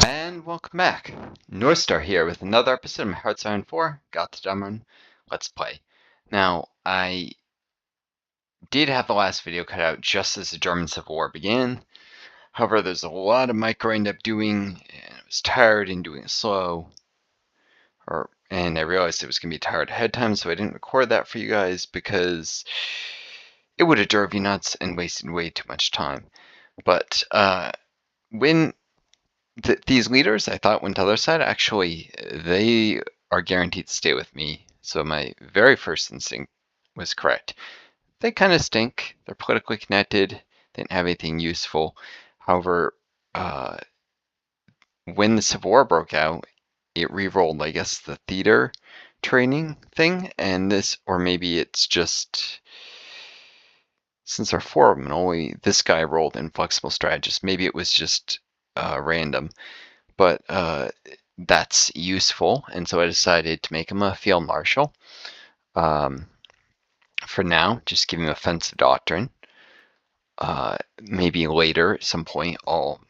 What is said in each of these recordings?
And welcome back. Northstar here with another episode of HOI4 Gotterdammerung Let's Play. Now, I did have the last video cut out just as the German Civil War began. However, there's a lot of micro I ended up doing, and I was tired and doing it slow. And I realized it was going to be tired ahead of time, so I didn't record that for you guys because it would have drove you nuts and wasted way too much time. But when these leaders, I thought, went to the other side. Actually, they are guaranteed to stay with me. So my very first instinct was correct. They kind of stink. They're politically connected. They didn't have anything useful. However, when the Civil War broke out, it re-rolled, I guess, the theater training thing. And this, or maybe it's just, since there are four of them and only this guy rolled inflexible strategist, maybe it was just random. But that's useful, and so I decided to make him a field marshal. For now, just give him offensive doctrine. Maybe later, at some point, I'll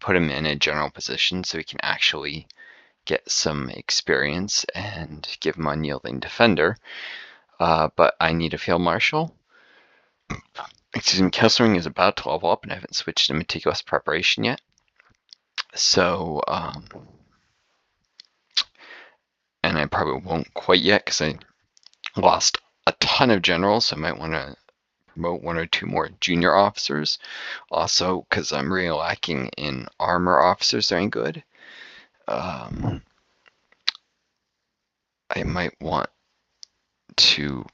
put him in a general position so he can actually get some experience and give him unyielding defender. But I need a field marshal. Excuse me, Kesselring is about to level up, and I haven't switched to meticulous preparation yet. So, and I probably won't quite yet because I lost a ton of generals, so I might want to promote one or two more junior officers. Also, because I'm really lacking in armor officers that ain't good. I might want to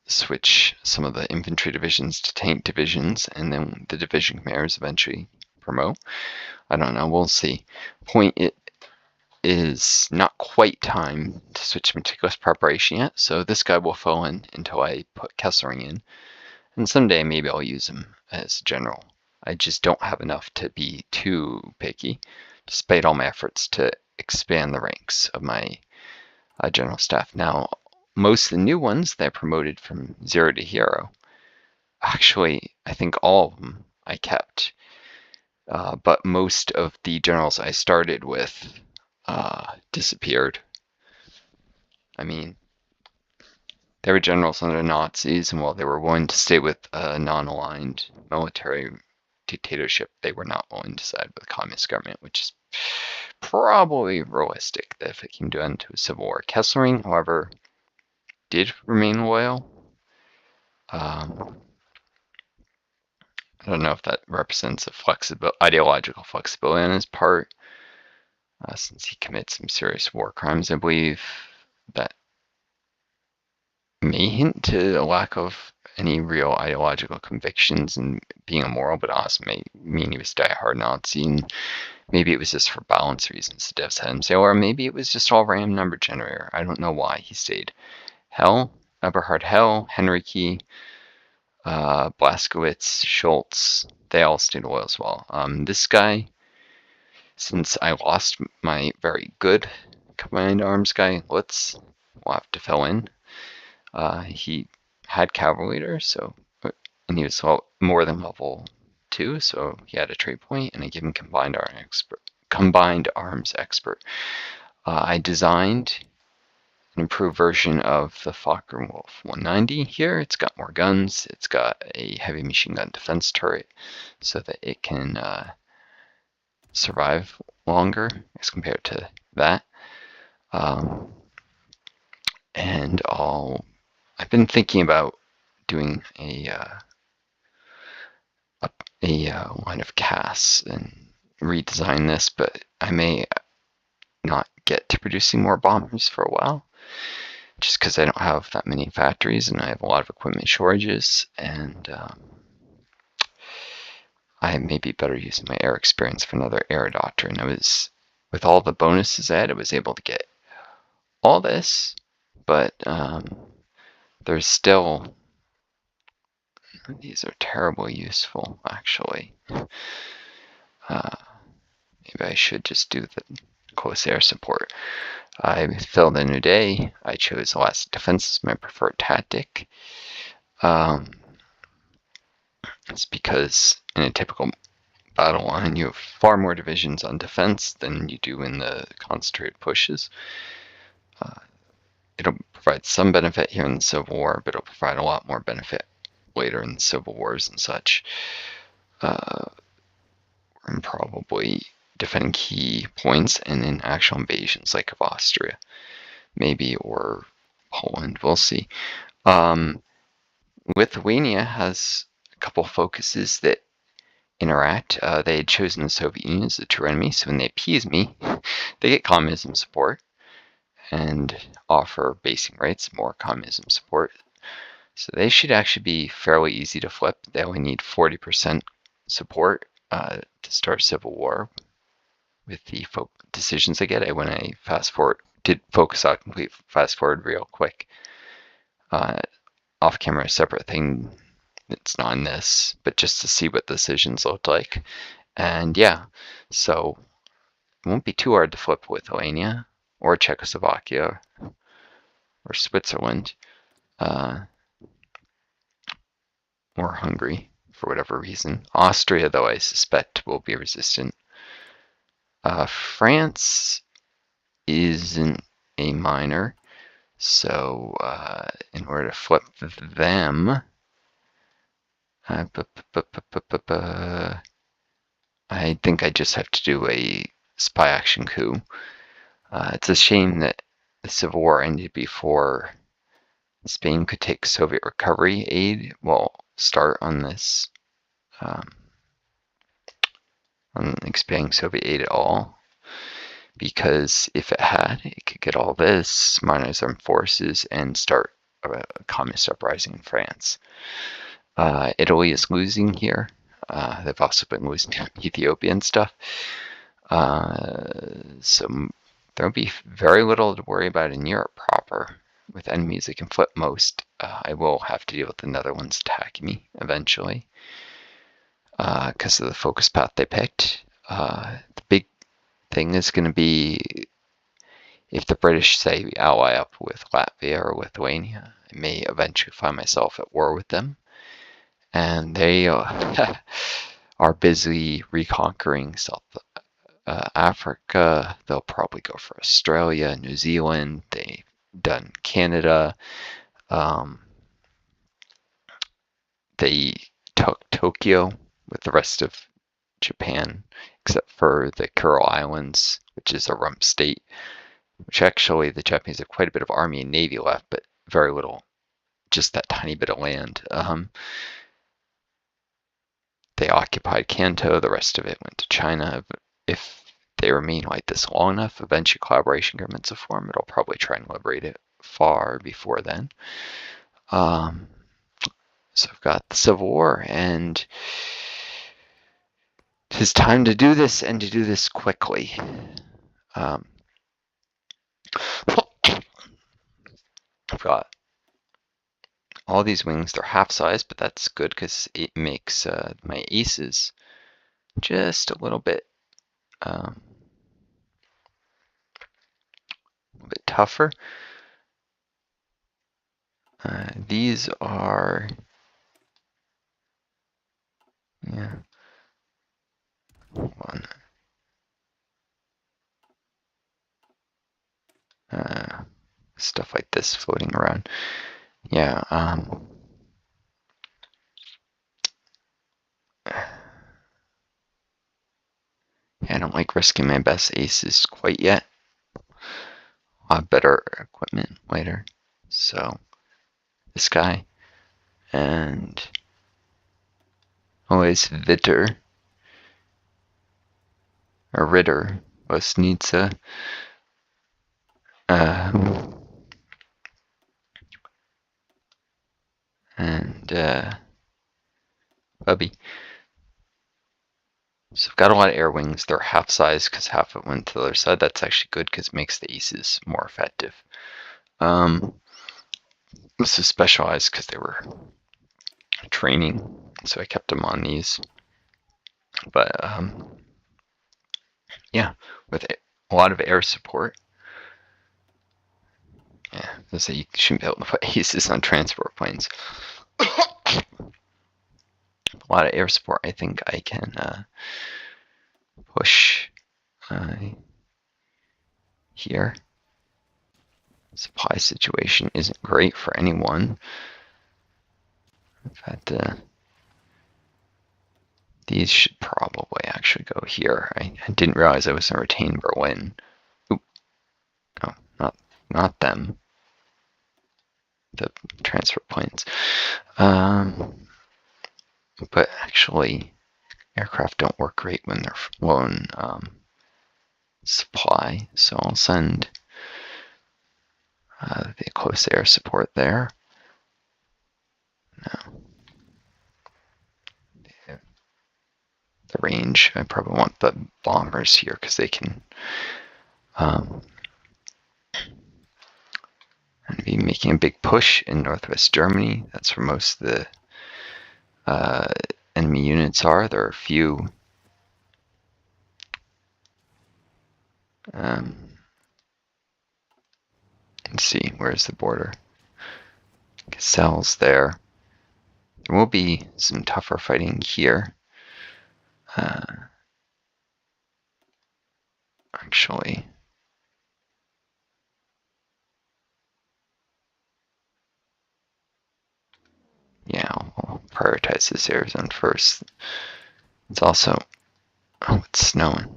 switch some of the infantry divisions to tank divisions, and then the division commanders eventually promote. I don't know, we'll see. Point it is not quite time to switch to meticulous preparation yet, so this guy will fill in until I put Kesselring in, and someday maybe I'll use him as general. I just don't have enough to be too picky, despite all my efforts to expand the ranks of my general staff. Now, most of the new ones that I promoted from 0 to hero, actually, I think all of them I kept. But most of the generals I started with disappeared. I mean, they were generals under the Nazis, and while they were willing to stay with a non-aligned military dictatorship, they were not willing to side with the communist government, which is probably realistic that if it came to end to a civil war. Kesselring, however, did remain loyal. I don't know if that represents a ideological flexibility on his part, since he commits some serious war crimes. I believe that may hint to a lack of any real ideological convictions and being immoral, but also may mean he was diehard Nazi, and maybe it was just for balance reasons the devs had him say, or maybe it was just all random number generator. I don't know why he stayed. Hell, Eberhard Hell, Henrique, Blaskowitz, Schultz, they all stayed loyal as well. This guy, since I lost my very good combined arms guy, we'll have to fill in. He had cavalry leader, and he was more than level 2, so he had a trade point, and I gave him combined arms expert. I designed an improved version of the Focke-Wulf 190 here. It's got more guns. It's got a heavy machine gun defense turret so that it can survive longer as compared to that. And I've been thinking about doing a line of casts and redesign this, but I may not get to producing more bombers for a while, just because I don't have that many factories and I have a lot of equipment shortages, and I may be better using my air experience for another air doctrine. With all the bonuses I was able to get all this, but there's still, these are terribly useful, actually. Maybe I should just do the close air support. I filled in a day. I chose elastic defense as my preferred tactic. It's because in a typical battle line. You have far more divisions on defense than you do in the concentrated pushes. It'll provide some benefit here in the Civil War, but it'll provide a lot more benefit later in the Civil Wars and such. And probably defending key points and in actual invasions like of Austria, maybe, or Poland. We'll see. Lithuania has a couple focuses that interact. They had chosen the Soviet Union as the true enemy, so when they appease me, they get communism support and offer basing rights, more communism support. So they should actually be fairly easy to flip. They only need 40% support to start a civil war with the decisions they get. When I fast forward, did focus on complete fast forward real quick. Off camera, a separate thing. It's not in this, but just to see what decisions looked like. And yeah, so it won't be too hard to flip Lithuania or Czechoslovakia or Switzerland or Hungary for whatever reason. Austria, though, I suspect will be resistant. France isn't a minor, so in order to flip them, I think I just have to do a spy action coup. It's a shame that the Civil War ended before Spain could take Soviet recovery aid. Well, start on this, on expanding Soviet aid at all. Because if it had, it could get all this, modernize armed forces, and start a communist uprising in France. Italy is losing here. They've also been losing Ethiopia and stuff. So there'll be very little to worry about in Europe proper. With enemies that can flip most, I will have to deal with the Netherlands attacking me eventually because of the focus path they picked. The big thing is going to be if the British say ally up with Latvia or Lithuania, I may eventually find myself at war with them. And they are busy reconquering South Africa. They'll probably go for Australia, New Zealand. They've done Canada. They took Tokyo with the rest of Japan, except for the Kuril Islands, which is a rump state, which actually the Japanese have quite a bit of army and navy left, but very little, just that tiny bit of land. They occupied Kanto, the rest of it went to China. If they remain like this long enough, eventually collaboration governments will form. It'll probably try and liberate it far before then. So I've got the Civil War, and it's time to do this, and to do this quickly. I've got all these wings. They're half size, but that's good because it makes my aces just a little bit tougher. These are, yeah, hold on. Stuff like this floating around. Yeah, I don't like risking my best aces quite yet. I'll have better equipment later. So, this guy, and always Vitter, or Ritter, Bosnica. And Bubby. So I've got a lot of air wings. They're half size because half of it went to the other side. That's actually good because it makes the aces more effective. This is specialized because they were training, so I kept them on these. But yeah, with a lot of air support. Yeah, so you shouldn't be able to put aces on transport planes. a lot of air support, I think I can push here. Supply situation isn't great for anyone. In fact, these should probably actually go here. I didn't realize I was going to retain Berlin. Oop. No, not them. The transfer planes. But actually, aircraft don't work great when they're low on supply, so I'll send the close air support there. No. The range, I probably want the bombers here because they can be making a big push in northwest Germany. That's where most of the enemy units are. There are a few let's see, where's the border? Cells there. There will be some tougher fighting here. Actually, yeah, I'll prioritize this air zone first. It's also, oh, it's snowing.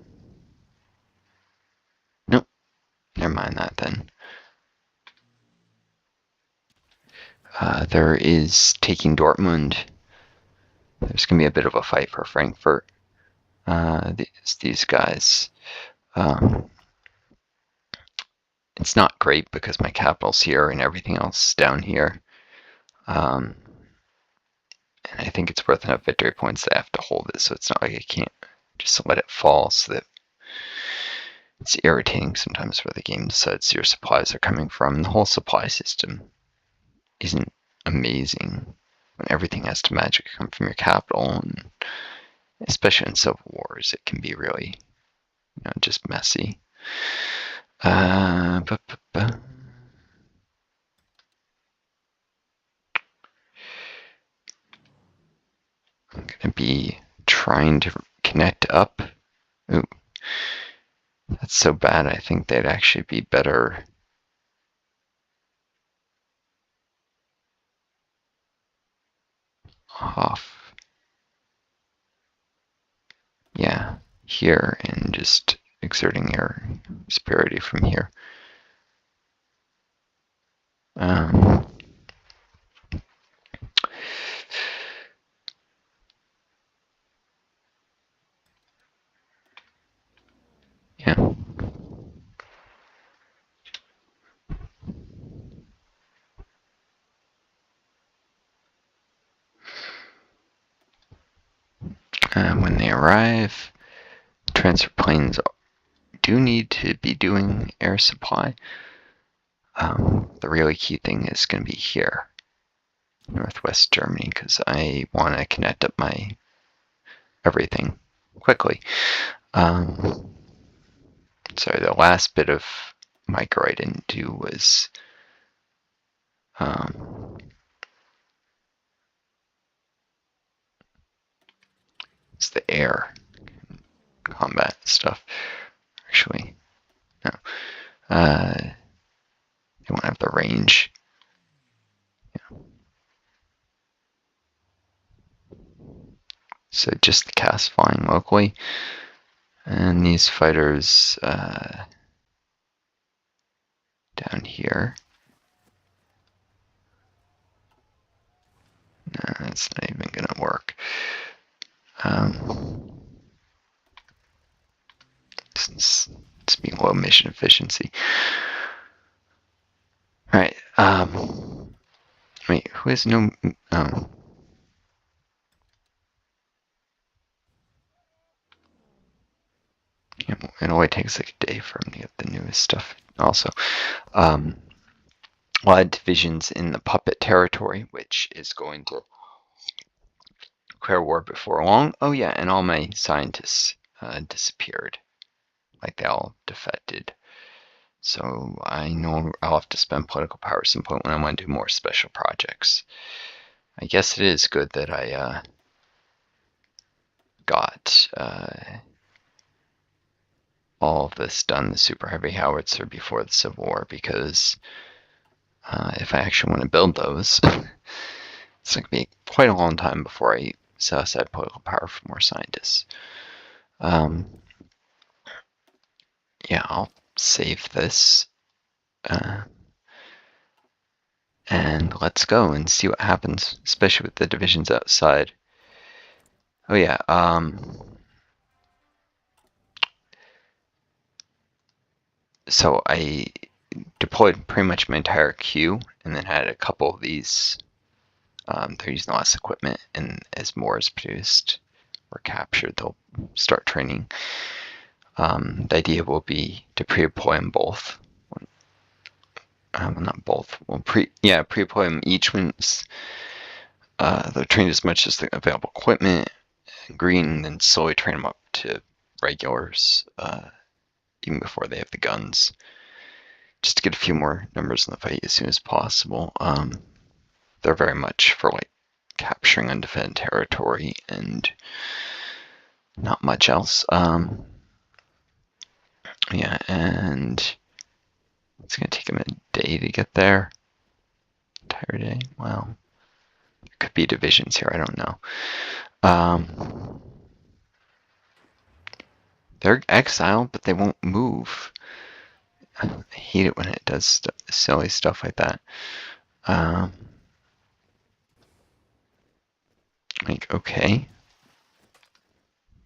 Nope, never mind that then. There is taking Dortmund. There's going to be a bit of a fight for Frankfurt. These guys. It's not great because my capital's here and everything else down here. And I think it's worth enough victory points that I have to hold it, so it's not like I can't just let it fall, so that it's irritating sometimes where the game decides your supplies are coming from. The whole supply system isn't amazing when everything has to magically come from your capital, and especially in civil wars, it can be really, just messy. I'm gonna be trying to connect up. Ooh, that's so bad. I think they'd actually be better off. Yeah, here and just exerting your superiority from here. Yeah. When they arrive, transfer planes do need to be doing air supply. The really key thing is going to be here, northwest Germany, because I want to connect up my everything quickly. Sorry, the last bit of micro I didn't do was it's the air combat stuff. Actually, no. They won't have the range. Yeah. So just the cast flying locally. And these fighters down here. No, that's not even going to work. It's being low mission efficiency. All right. Wait, who has no? Oh. It only takes like a day for him to get the newest stuff. Also, a lot of divisions in the puppet territory, which is going to declare war before long. Oh yeah, and all my scientists disappeared, like they all defected. So I know I'll have to spend political power at some point when I want to do more special projects. I guess it is good that I got all of this done, the super heavy howitzer, before the Civil War, because if I actually want to build those, it's going to be quite a long time before I set aside political power for more scientists. Yeah, I'll save this. And let's go and see what happens, especially with the divisions outside. Oh yeah, so I deployed pretty much my entire queue, and then had a couple of these. They're using less equipment, and as more is produced or captured, they'll start training. The idea will be to pre-deploy them both. Not both. Well, pre-deploy them each once they're trained as much as the available equipment, green, and then slowly train them up to regulars, even before they have the guns, just to get a few more numbers in the fight as soon as possible. They're very much for like capturing undefended territory and not much else. Yeah, and it's gonna take them a day to get there. Entire day. Well, it could be divisions here. I don't know. They're exiled, but they won't move. I hate it when it does silly stuff like that. Like, okay,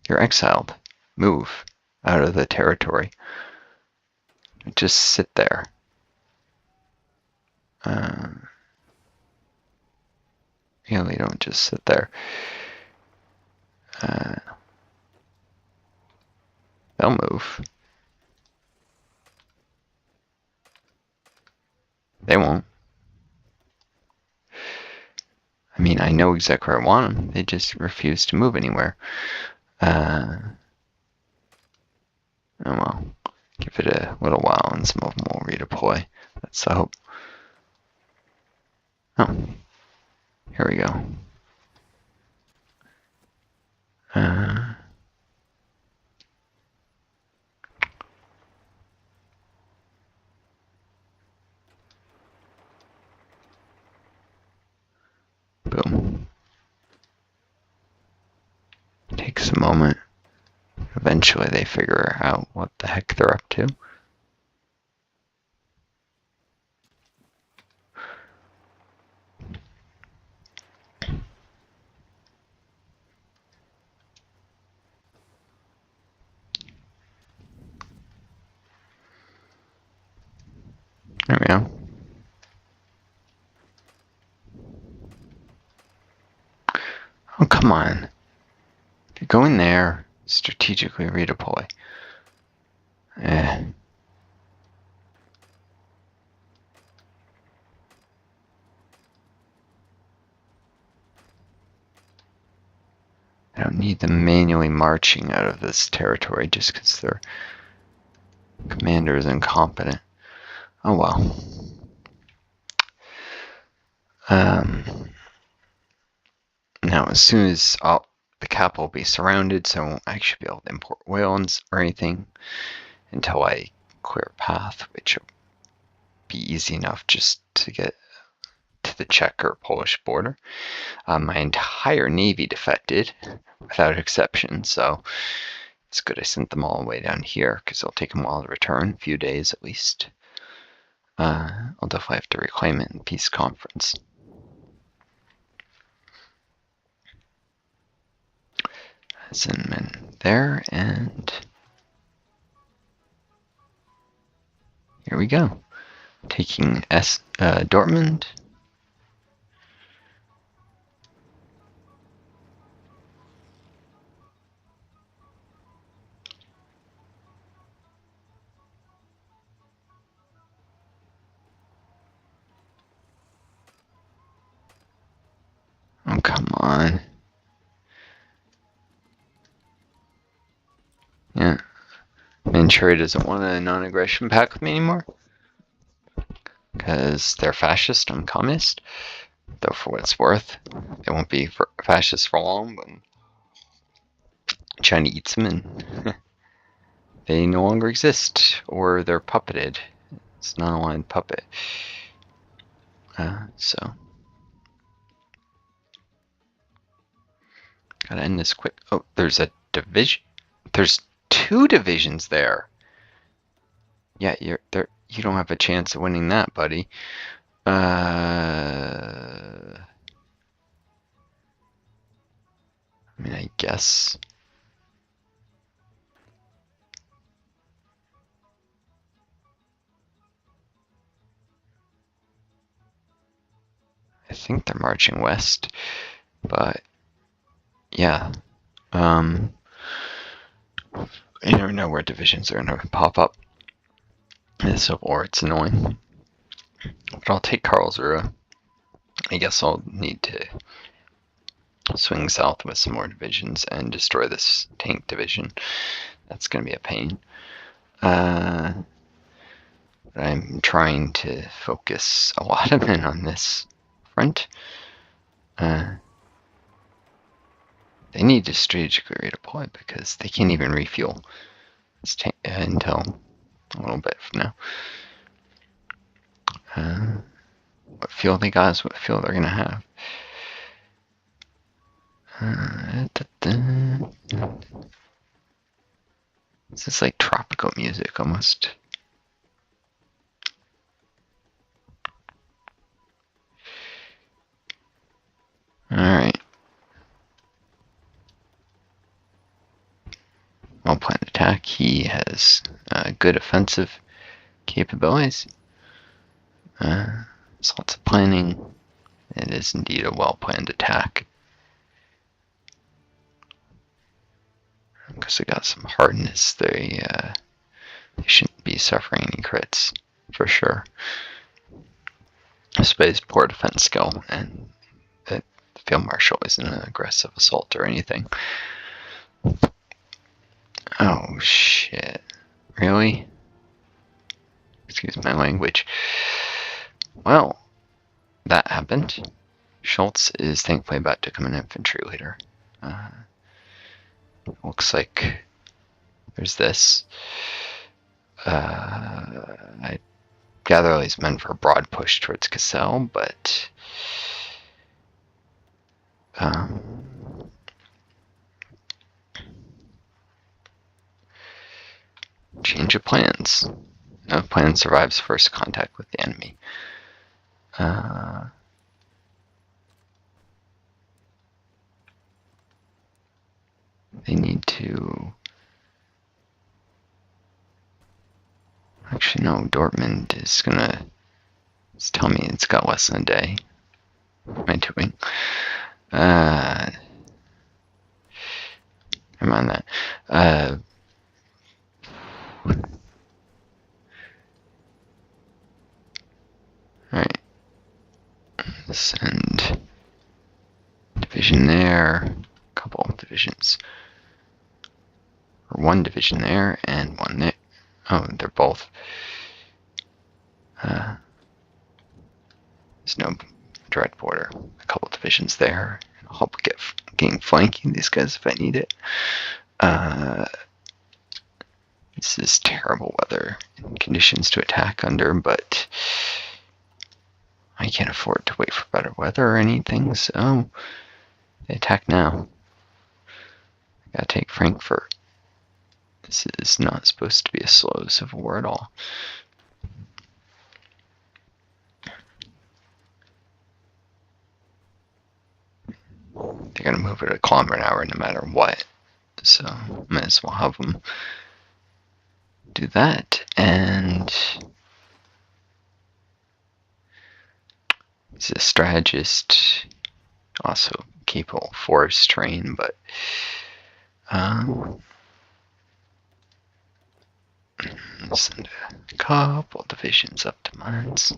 you're exiled. Move out of the territory. Just sit there. Really, don't just sit there. They'll move. They won't. I mean, I know exactly where I want them. They just refuse to move anywhere. Oh well. Give it a little while and some of them will redeploy. That's the hope. Oh. Here we go. Boom. Takes a moment. Eventually they figure out what the heck they're up to. There we go. Oh, come on. If you go in there, strategically redeploy. I don't need them manually marching out of this territory just because their commander is incompetent. Oh well. Now, as soon as the capital will be surrounded, so I won't actually be able to import oil or anything until I clear a path, which will be easy enough just to get to the Czech or Polish border. My entire navy defected without exception, so it's good I sent them all the way down here because it'll take them a while to return, a few days at least. I'll definitely have to reclaim it in the peace conference. Send men there, and here we go. Taking Dortmund. Oh, come on. Yeah. Manchuria doesn't want a non-aggression pact with me anymore. Because they're fascist, I'm communist. Though for what it's worth, they won't be fascist for long, but trying to eat them, and they no longer exist, or they're puppeted. It's not a aligned puppet. So gotta end this quick. Oh, there's a division. There's 2 divisions there. Yeah, you're there. You don't have a chance of winning that, buddy. I mean, I guess. I think they're marching west, but yeah. You never know where divisions are gonna pop up. So, or it's annoying. But I'll take Karlsruhe. I guess I'll need to swing south with some more divisions and destroy this tank division. That's going to be a pain. But I'm trying to focus a lot of men on this front. They need to strategically redeploy because they can't even refuel this tank until a little bit from now. What fuel they got is what fuel they're going to have. This is like tropical music almost. Alright. Well-planned attack. He has good offensive capabilities. There's lots of planning. It is indeed a well-planned attack. Because they got some hardness, they shouldn't be suffering any crits, for sure. I suppose poor defense skill, and the Field Marshal isn't an aggressive assault or anything. Oh shit. Really? Excuse my language. Well, that happened. Schultz is thankfully about to become an infantry leader. Looks like there's this. I gather all these men for a broad push towards Cassel, but change of plans. No plan survives first contact with the enemy. They need to. Actually, no. Dortmund is gonna tell me it's got less than a day. What am I doing? Never mind that. Alright. Send division there. A couple of divisions. Or one division there and one there. Oh, they're both. There's no direct border. A couple divisions there. I'll help getting flanking these guys if I need it. This is terrible weather and conditions to attack under, but I can't afford to wait for better weather or anything, so they attack now. I gotta take Frankfurt. This is not supposed to be a slow civil war at all. They're gonna move at a kilometer an hour no matter what, so might as well have them do that. And he's a strategist, also capable of force train, but send a couple divisions up to Mainz.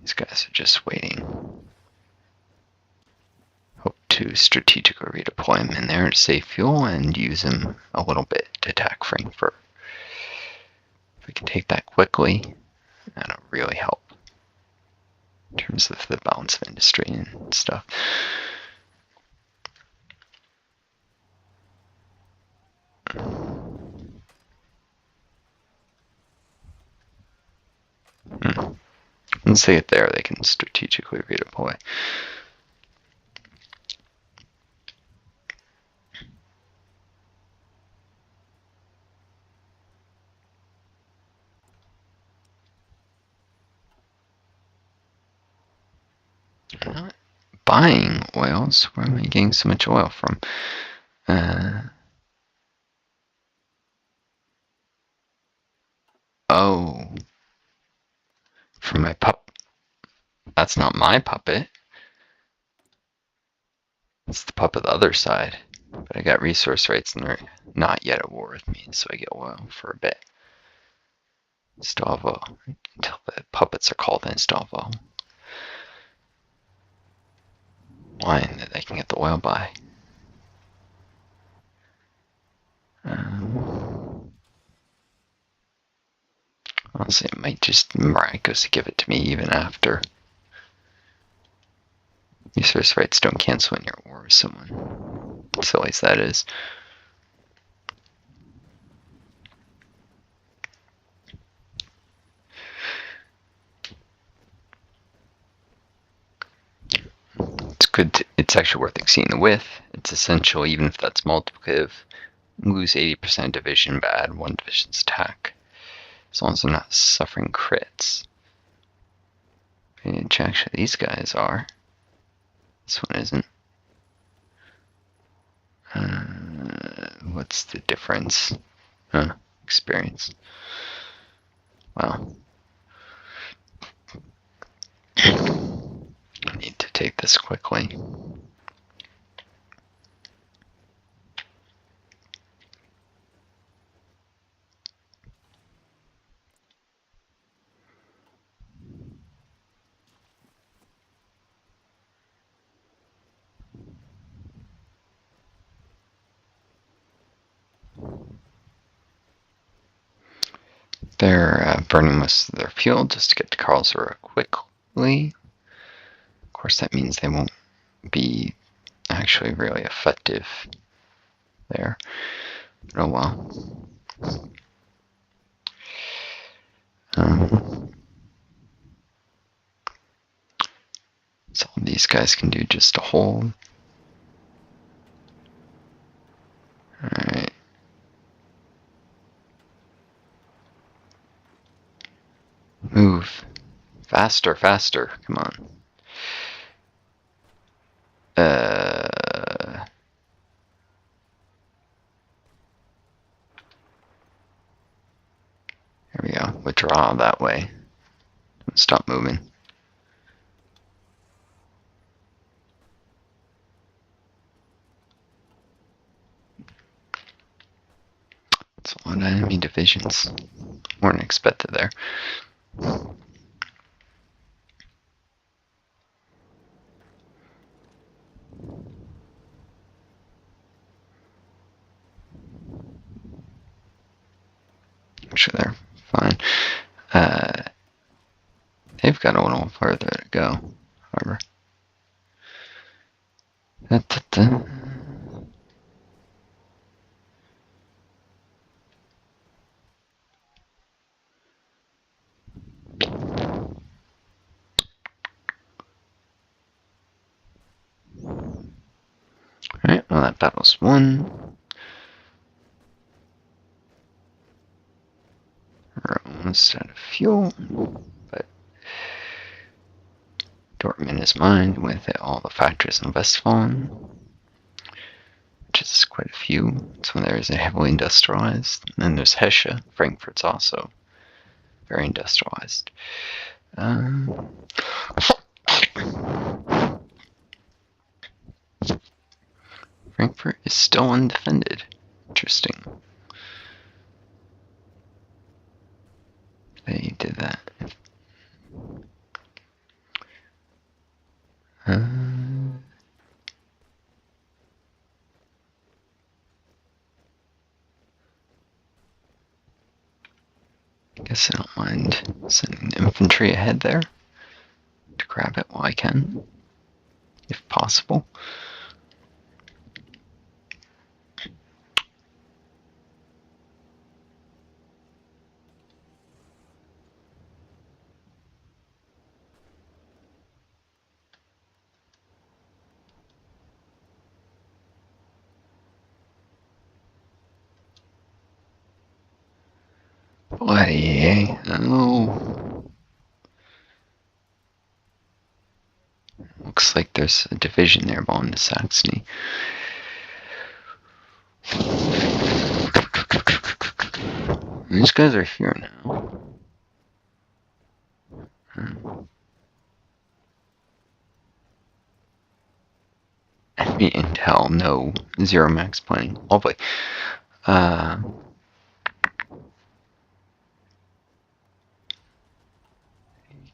These guys are just waiting. Hope to strategically redeploy him in there to save fuel and use him a little bit to attack Frankfurt. If we can take that quickly, that'll really help in terms of the balance of industry and stuff. Once they get there, they can strategically redeploy. I'm not buying oils. Where am I getting so much oil from? Oh, from my pup. That's not my puppet. It's the puppet the other side. But I got resource rights and they're not yet at war with me, so I get oil for a bit. Still have until the puppets are called in, still have wine that I can get the oil by. Honestly, it might just miraculously give it to me even after. Resource rights don't cancel when you're at war with someone. Silly as that is. It's good. It's actually worth exceeding the width. It's essential, even if that's multiplicative. Lose 80% division, but add 1 division's attack. As long as I'm not suffering crits. Actually, these guys are. This one isn't. What's the difference? Experience. Wow. I need to take this quickly. They're burning most of their fuel just to get to Karlsruhe quickly. Of course, that means they won't be actually really effective there. Oh well. So all these guys can do just to hold. Alright. Move. Faster, faster. Come on. There we go. Withdraw that way. Stop moving. It's a lot of enemy divisions. More than expected there. Actually, they're fine. They've got a little further to go, however. Alright, well that battle's won. We're almost out of fuel, but Dortmund is mine with all the factories in Westfalen, which is quite a few. So there is a heavily industrialized. And then there's Hesse. Frankfurt's also very industrialized. Frankfurt is still undefended. Interesting. They did that. I guess I don't mind sending the infantry ahead there to grab it while I can, if possible. Bloody eh? Oh. Looks like there's a division there belonging to Saxony. These guys are here now. Enemy intel, no. Zero max planning. Lovely.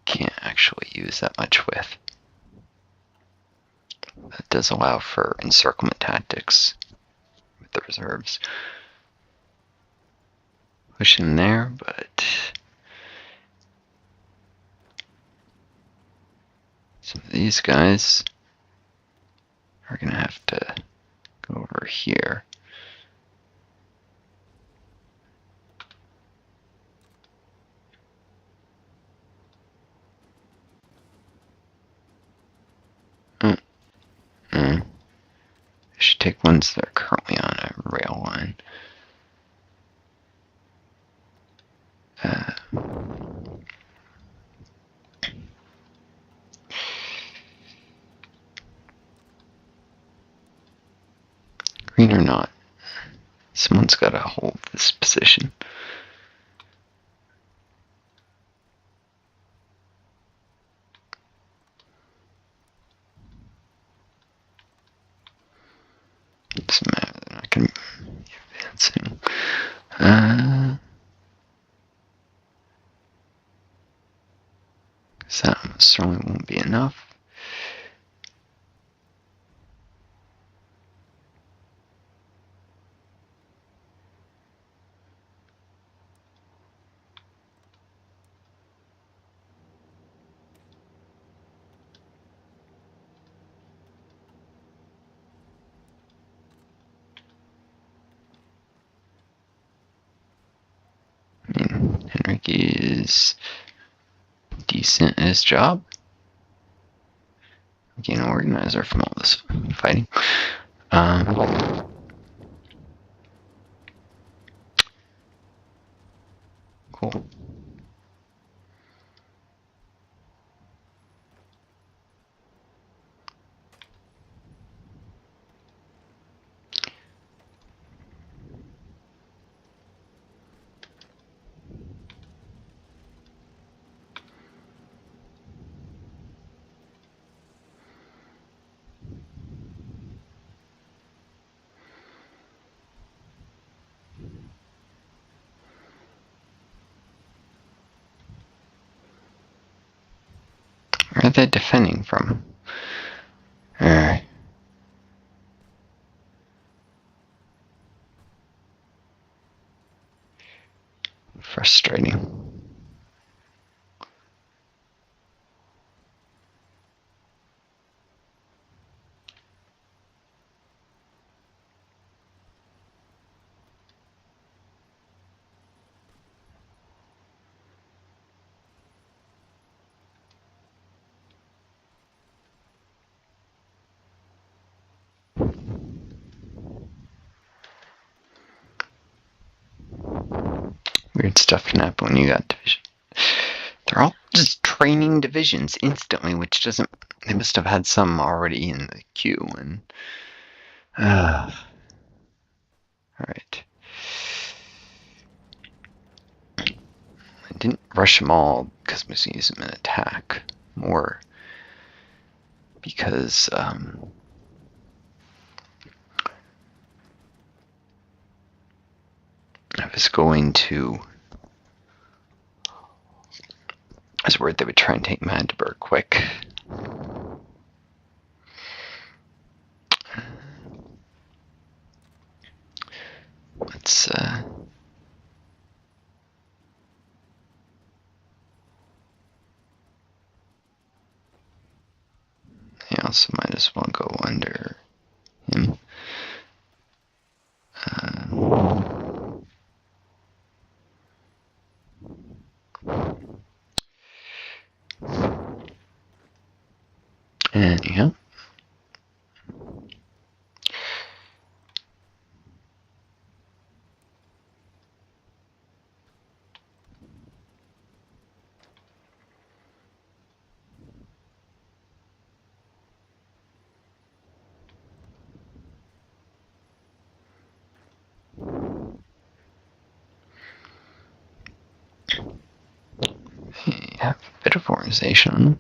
Can't actually use that much with. That does allow for encirclement tactics with the reserves. Push in there, but some of these guys are gonna have to go over here. I should take ones that are currently on a rail line. Green or not, someone's got to hold this position. Doesn't matter, they're not going to be advancing. Because that certainly won't be enough. Henrik is decent at his job. Gain an organizer from all this fighting. Cool. Where are they defending from? Frustrating. Weird stuff can happen when you got division. They're all just training divisions instantly, which doesn't. They must have had some already in the queue. And all right, I didn't rush them all because I'm going to use them in attack more because I was going to. I was worried they would try and take Magdeburg quick. Let's they also might as well go under him. have a bit of organization on them.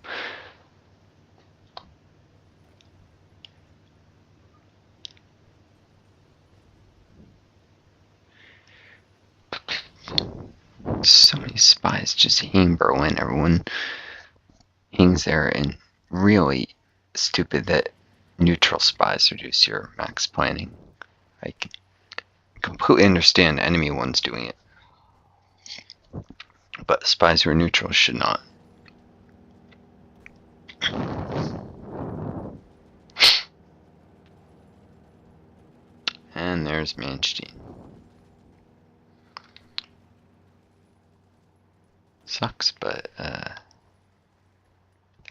So many spies just hang Berlin. Everyone hangs there, and really stupid that neutral spies reduce your max planning. I can completely understand enemy ones doing it, but spies who are neutral should not. And there's Manstein. Sucks, but they're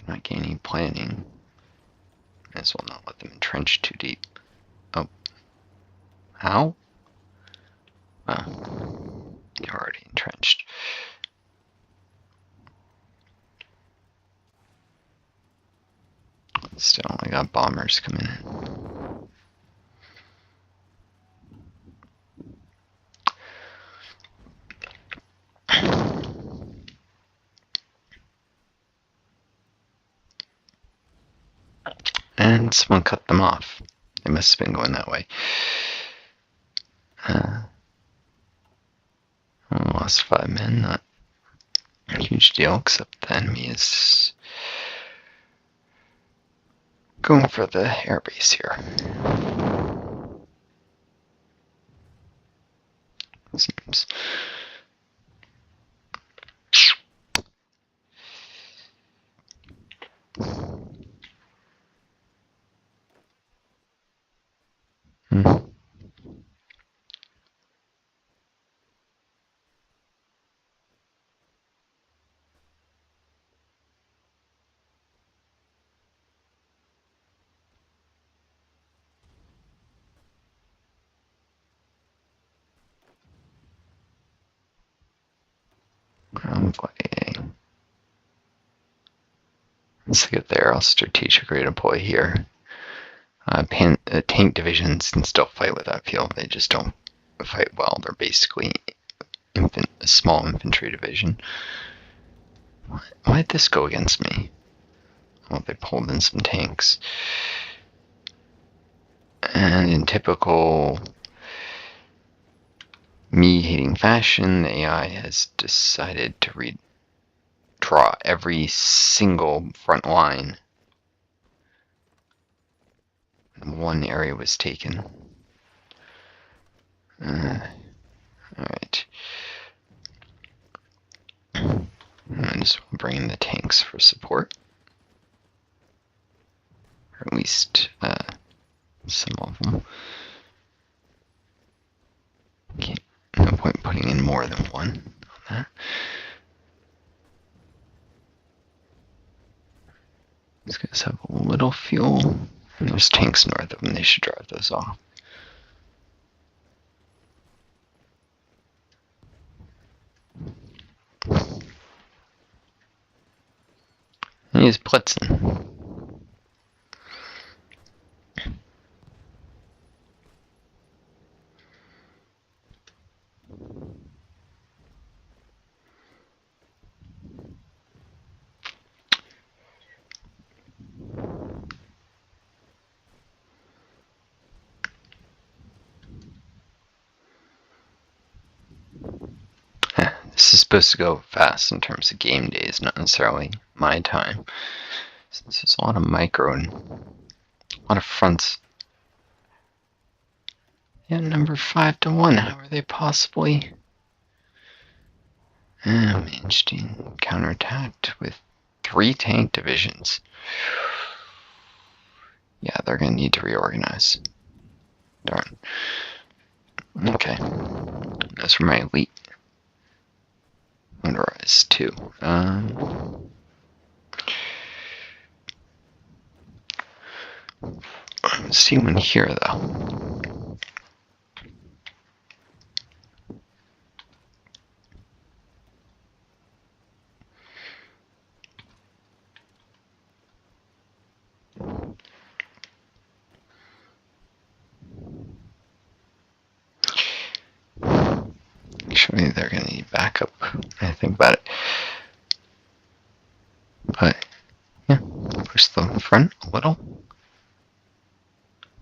not gaining planning. Might as well not let them entrench too deep. Oh. How? Well, you're already entrenched. Still, I got bombers coming in. And someone cut them off. They must have been going that way. I lost 5 men, not a huge deal, except the enemy is going for the airbase here. Seems. Let's get there. I'll strategically deploy here. Tank divisions can still fight with that field. They just don't fight well. They're basically a small infantry division. Why'd this go against me? Well, they pulled in some tanks. And in typical me-hating fashion, the AI has decided to redraw every single front line. One area was taken. Alright. I'm just bringing the tanks for support. Or at least some of them. Okay. No point putting in more than one on that. These guys have a little fuel. And there's tanks north of them. They should drive those off. And he's blitzing. This is supposed to go fast in terms of game days, not necessarily my time. Since there's a lot of micro and a lot of fronts. Yeah, number 5-1. How are they possibly? Manstein counterattacked with 3 tank divisions. Yeah, they're going to need to reorganize. Darn. Okay. Those were my elite. Motorized too. Let's see one here though. Actually, they're going to need backup when I think about it. push the front a little.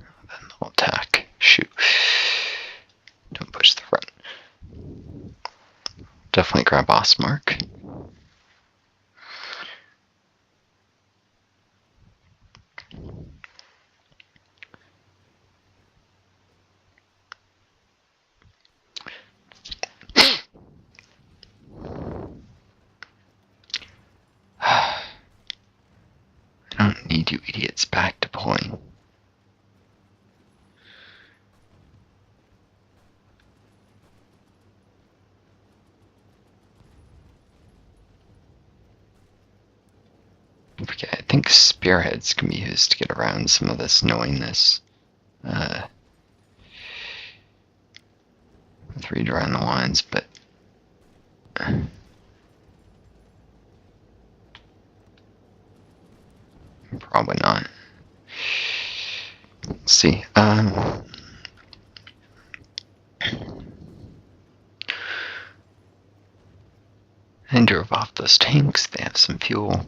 Then they'll attack. Shoot. Don't push the front. Definitely grab boss mark. I don't need you idiots back deploying. Okay, I think spearheads can be used to get around some of this knowingness. Read around the lines, but probably not. Let's see. And drove off those tanks. They have some fuel.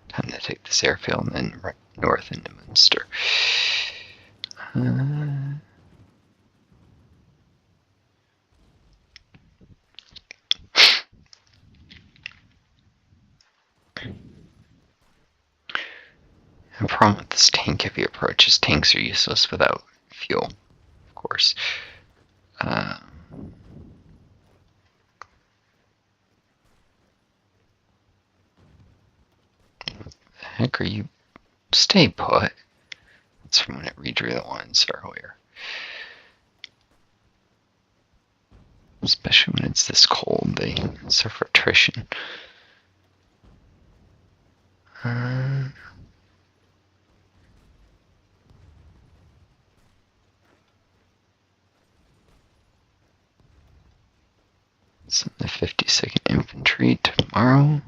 Time to take this airfield and then right north into Munster. The problem with this tank-heavy approach is tanks are useless without fuel, of course. The heck are you? Stay put. That's from when it redrew the lines earlier. Especially when it's this cold, they suffer attrition. Send the 52nd Infantry tomorrow.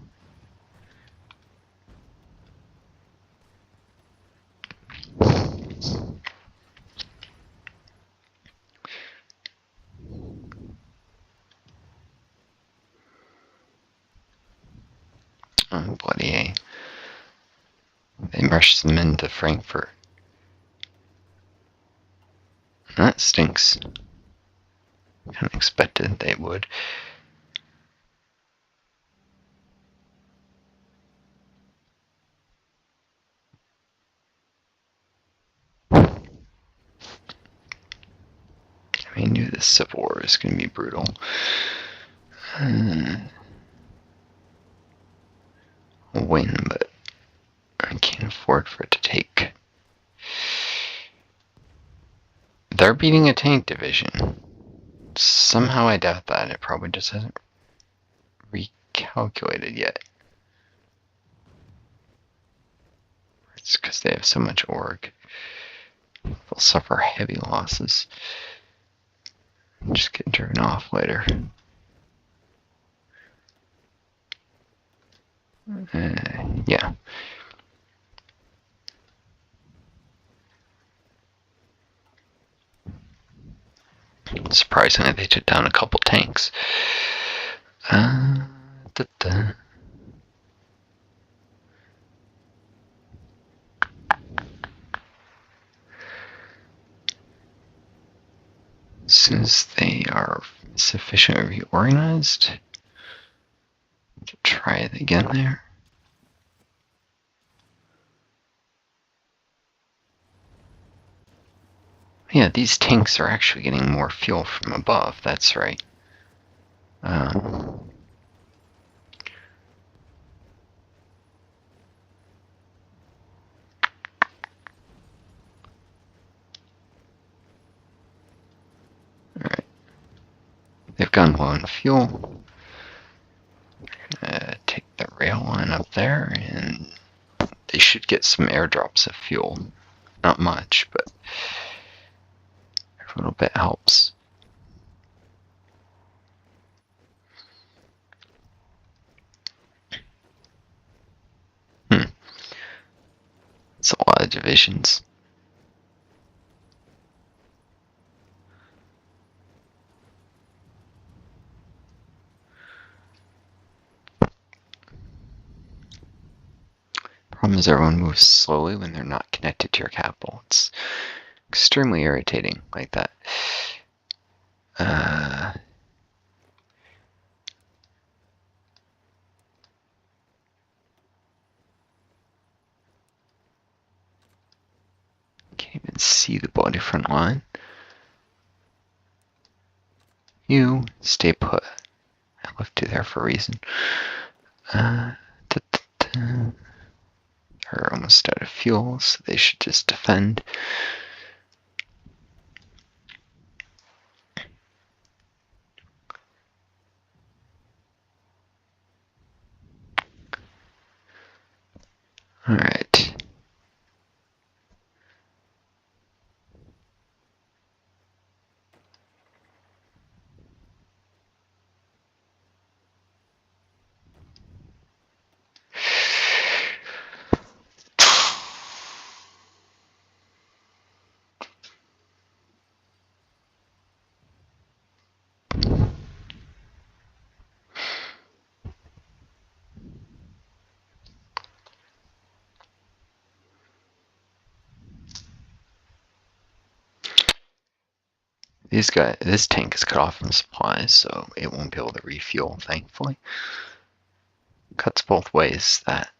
Oh, bloody A. They rushed them into Frankfurt. That stinks. Kind of expected they would. I knew this Civil War was going to be brutal. I'll win, but I can't afford for it to take. They're beating a tank division. Somehow I doubt that. It probably just hasn't recalculated yet. It's because they have so much org. They'll suffer heavy losses. Just get driven off later. Yeah. Surprisingly, they took down a couple tanks. As soon as they are sufficiently reorganized, try it again there. Yeah, these tanks are actually getting more fuel from above, that's right. Alright. They've gone low on fuel. Take the rail line up there, and they should get some airdrops of fuel. Not much, but a little bit helps. It's a lot of divisions. Problem is everyone moves slowly when they're not connected to your capital. It's extremely irritating like that. Can't even see the body front line. You stay put. I left you there for a reason. They're almost out of fuel, so they should just defend. Alright. This tank is cut off from supplies, so it won't be able to refuel, thankfully. Cuts both ways, that.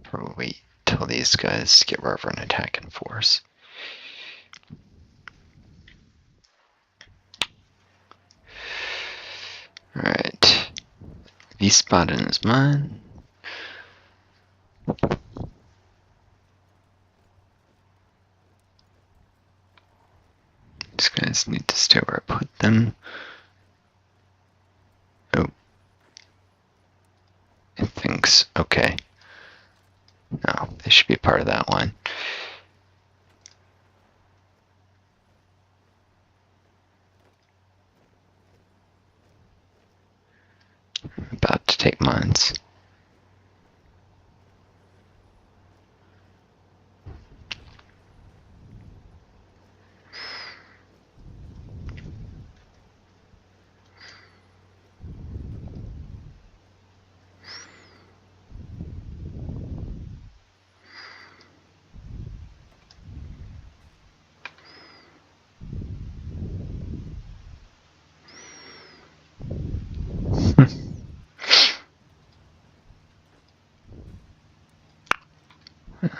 Probably wait till these guys get wherever and attack in force. Alright. V-Spotting is mine. These guys need to stay where I put them. Oh. It thinks, okay. No, they should be part of that line. I'm about to take mines.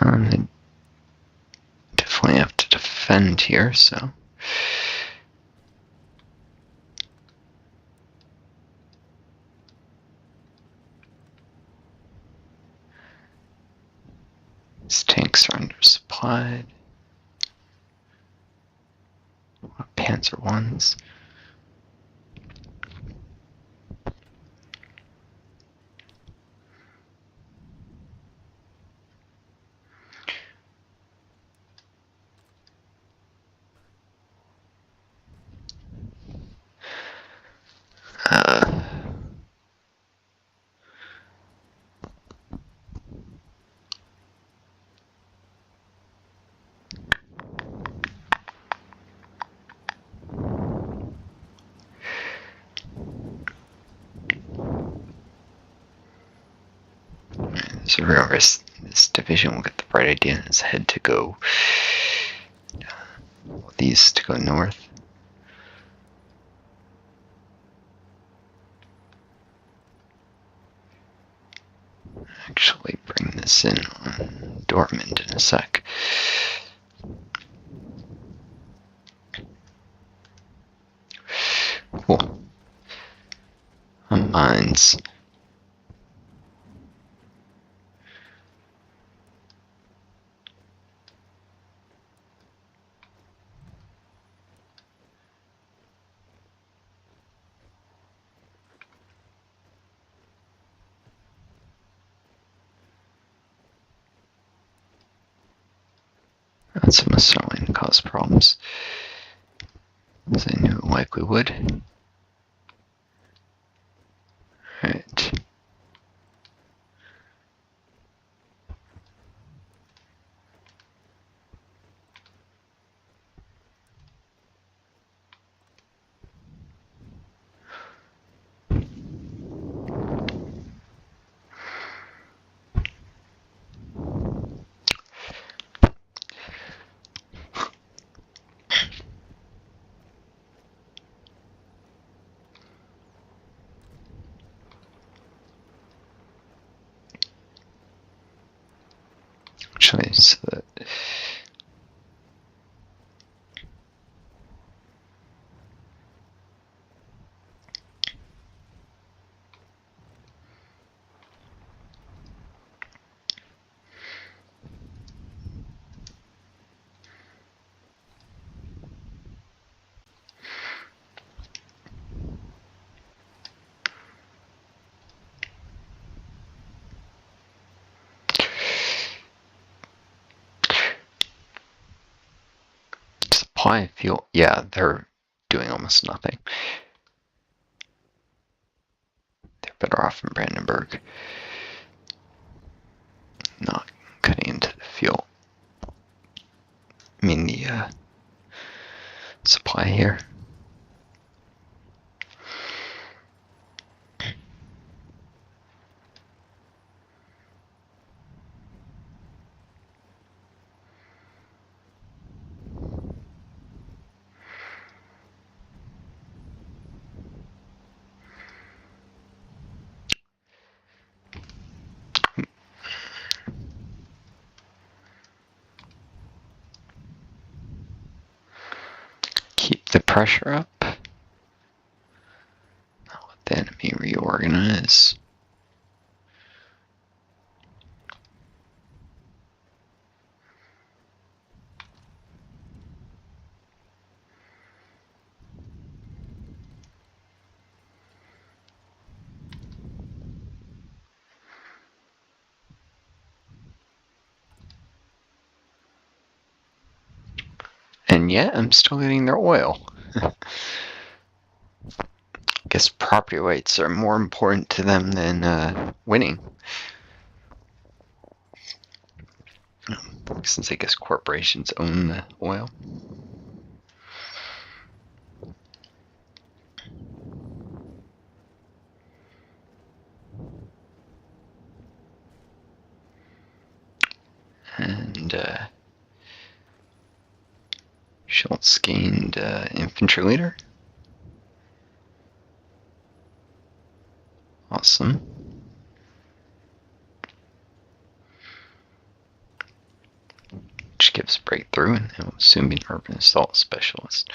They definitely have to defend here, so. These tanks are undersupplied. Panzer ones. So remember, this division will get the bright idea in its head to go these to go north. Actually bring this in on Dortmund in a sec. Cool. On mines. That's almost certainly to cause problems, as I knew it likely would. Alright. supply of fuel. Yeah, they're doing almost nothing. They're better off in Brandenburg. Not cutting into the fuel. I mean the supply here. Keep the pressure up. Now let the enemy reorganize. And yet, I'm still getting their oil. I guess property rights are more important to them than winning. Since I guess corporations own the oil. And Schultz gained infantry leader. Awesome. Which gives breakthrough, and it will soon be an urban assault specialist.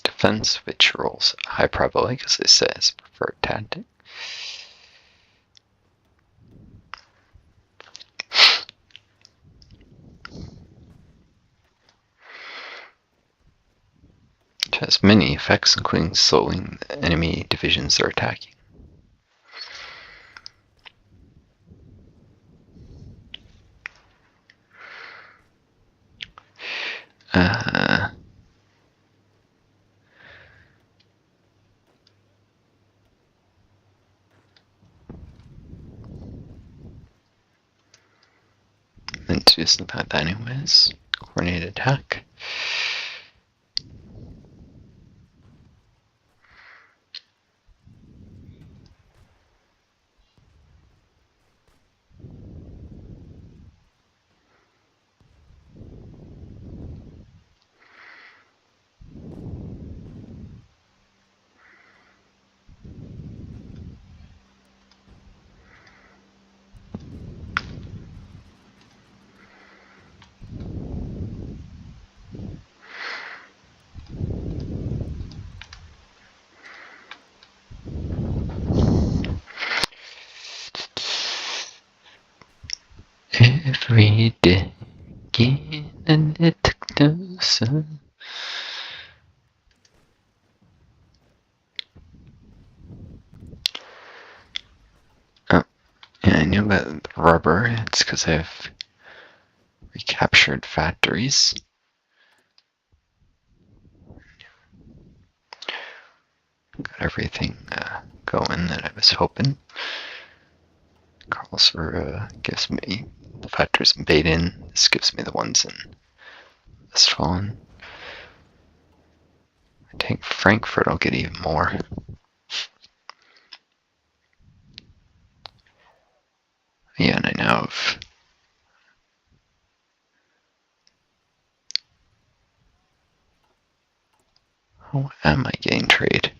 Defense, which rolls high probability because it says preferred tactic. It has many effects, including slowing the enemy divisions they're attacking. Meant to do something like that anyways. Coordinated attack. Every day, getting a little closer. Oh, yeah, I knew about the rubber. It's because I've recaptured factories. Got everything going that I was hoping. Carlsruhe gives me the factories in Baden. This gives me the ones in Westfalen. I think Frankfurt will get even more. Yeah, and I now have... How am I getting trade?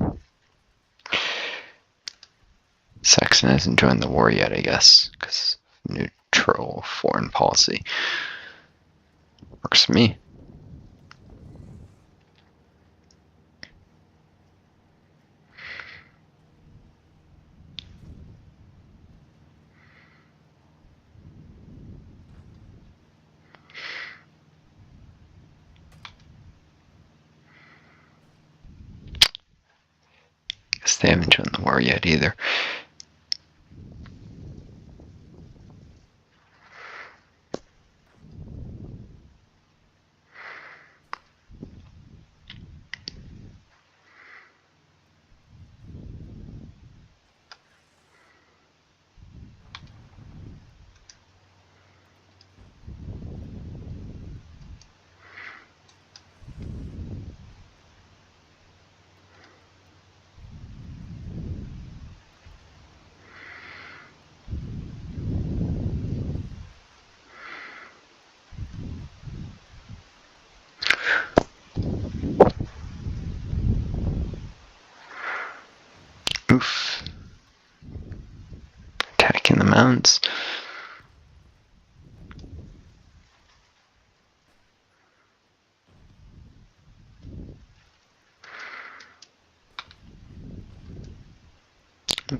Oh. Saxon hasn't joined the war yet, I guess, because neutral foreign policy. Works for me. Guess they haven't joined the war yet either. Oof. Attacking the mounds.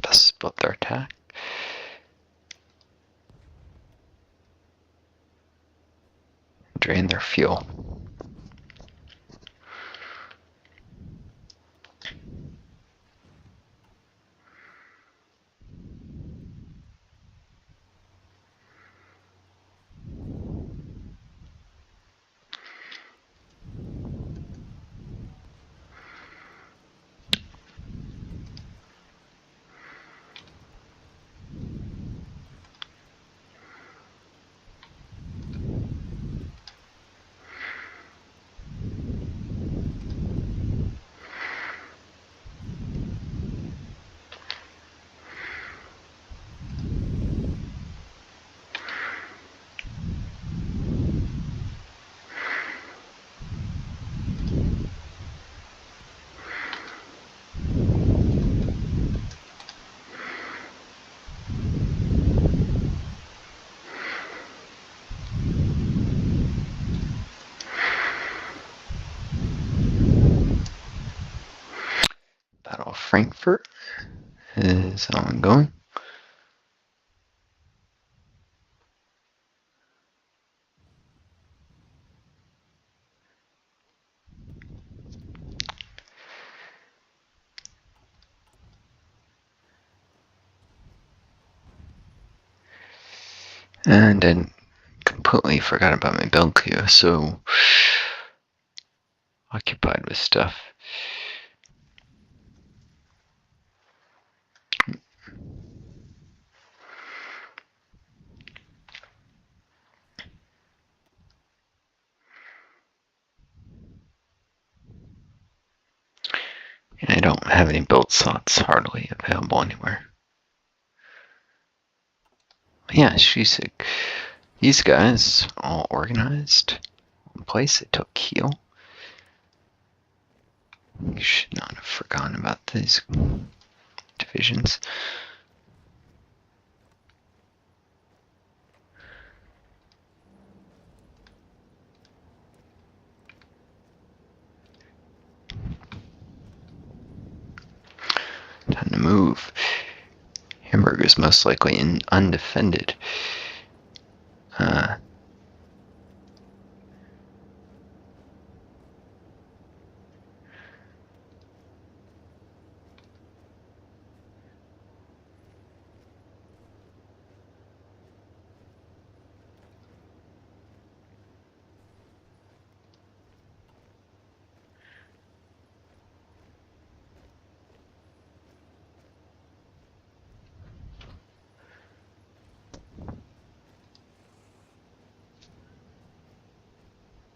Best split their attack. Drain their fuel. Battle of Frankfurt is ongoing. And I completely forgot about my build queue, so occupied with stuff. And I don't have any build slots hardly available anywhere. Yeah, she's sick. These guys all organized in place. They took Kiel. You should not have forgotten about these divisions. Time to move. Hamburg is most likely undefended.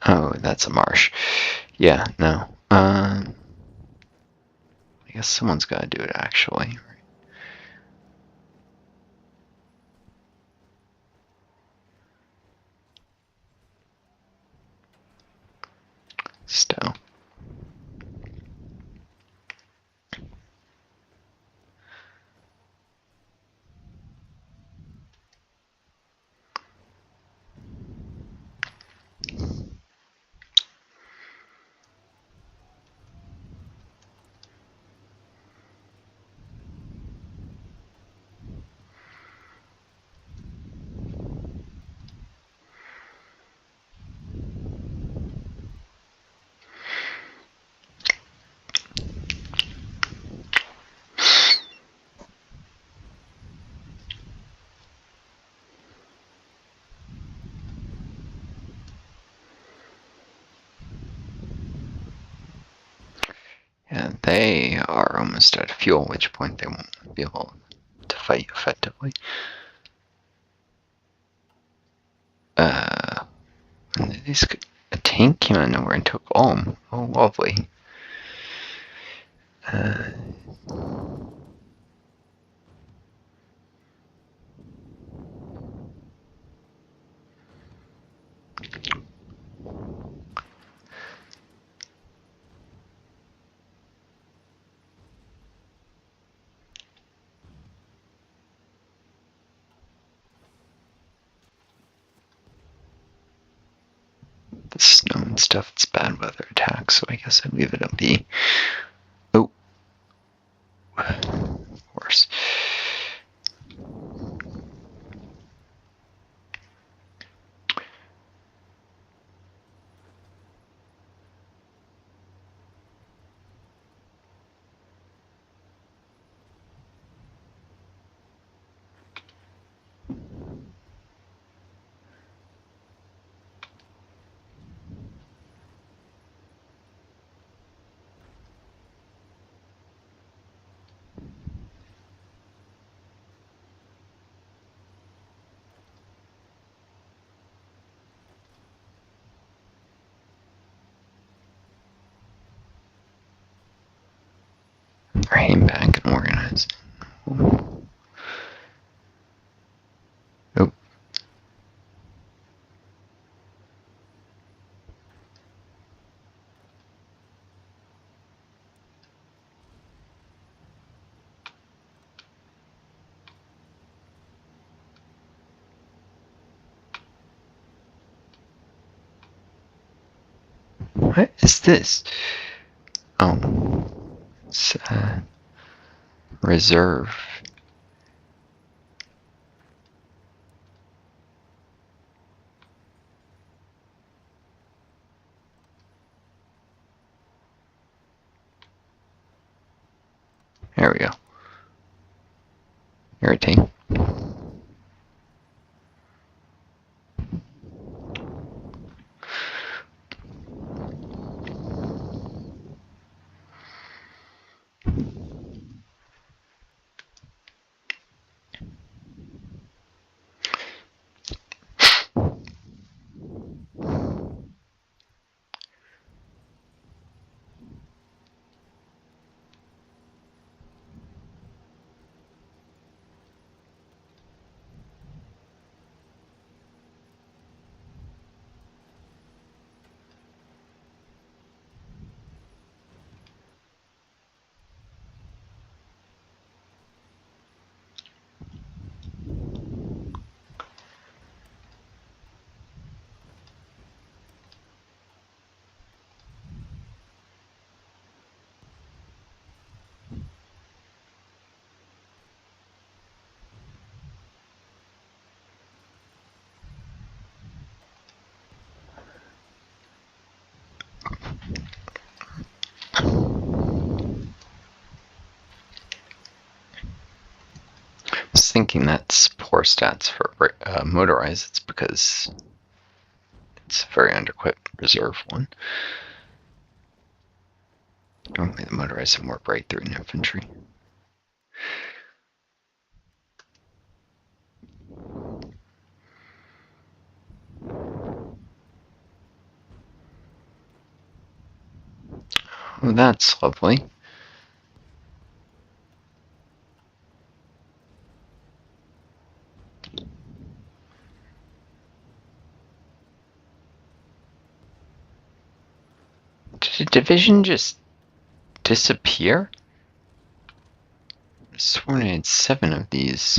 Oh, that's a marsh. Yeah, no. I guess someone's got to do it, actually. Stow. Yeah, they are almost out of fuel, at which point they won't be able to fight effectively. A tank came out of nowhere and took Ulm. Oh, lovely. The snow and stuff, it's bad weather attacks, so I guess I'd leave it at be. Oh. Of course. Aim back and organize. Oh. What is this? Oh. It's reserve. There we go. Irritating. I was thinking that's poor stats for motorized. It's because it's a very under-equipped reserve one. Normally the motorized have more breakthrough in infantry. Oh, that's lovely. Did division just disappear? I sworn I had 7 of these.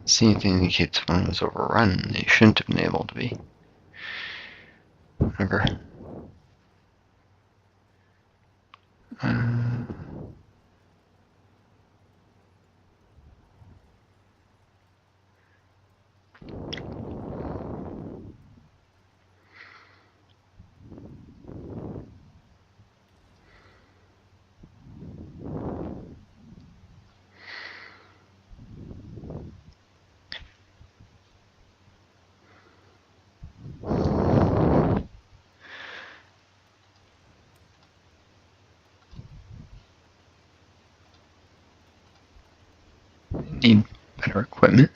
See, anything indicates one was overrun. They shouldn't have been able to be. Whatever. Need better equipment.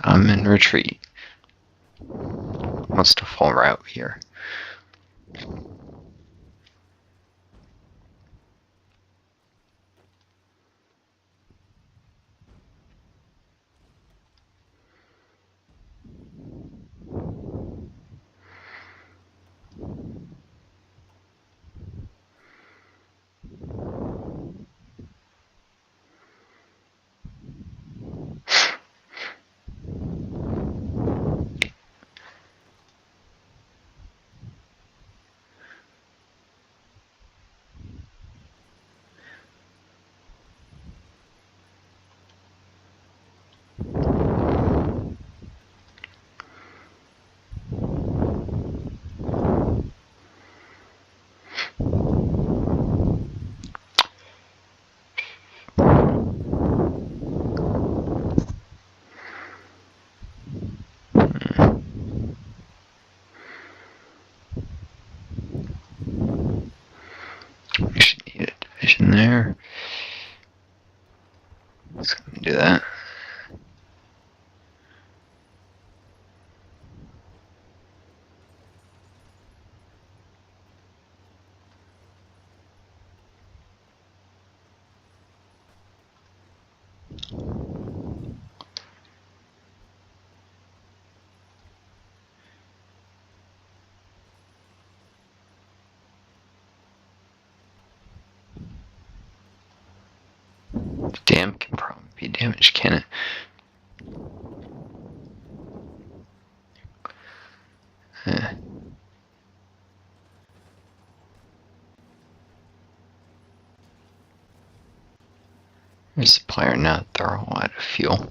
I'm in retreat. Most of full route here. We should need a division there. Let's go and do that. The dam can probably be damaged, can it? Supplier now, they're all out of fuel.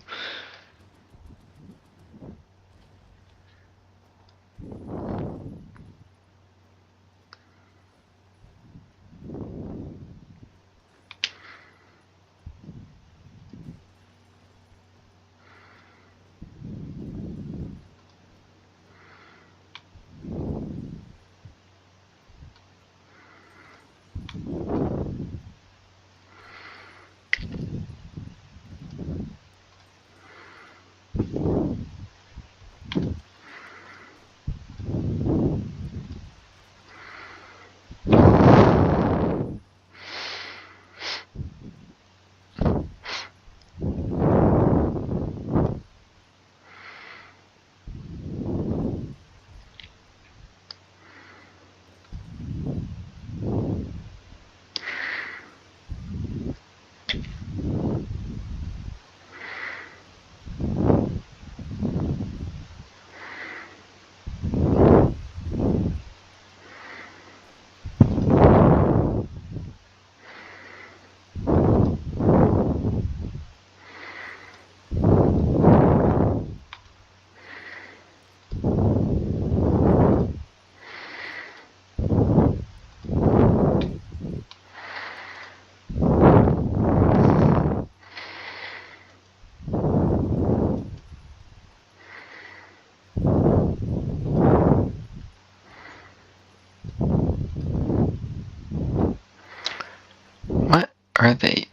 Are they?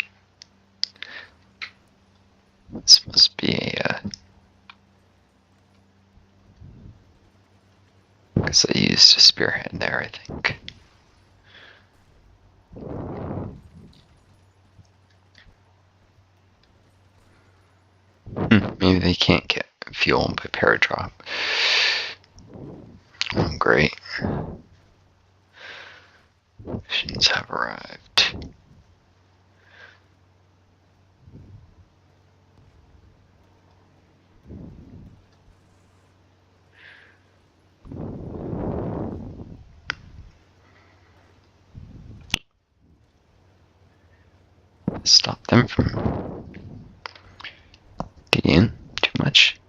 This must be a. Because I used a spearhead there, I think. Maybe they can't get fuel by paradrop. Oh, great. Missions have arrived. Stop them from getting in too much.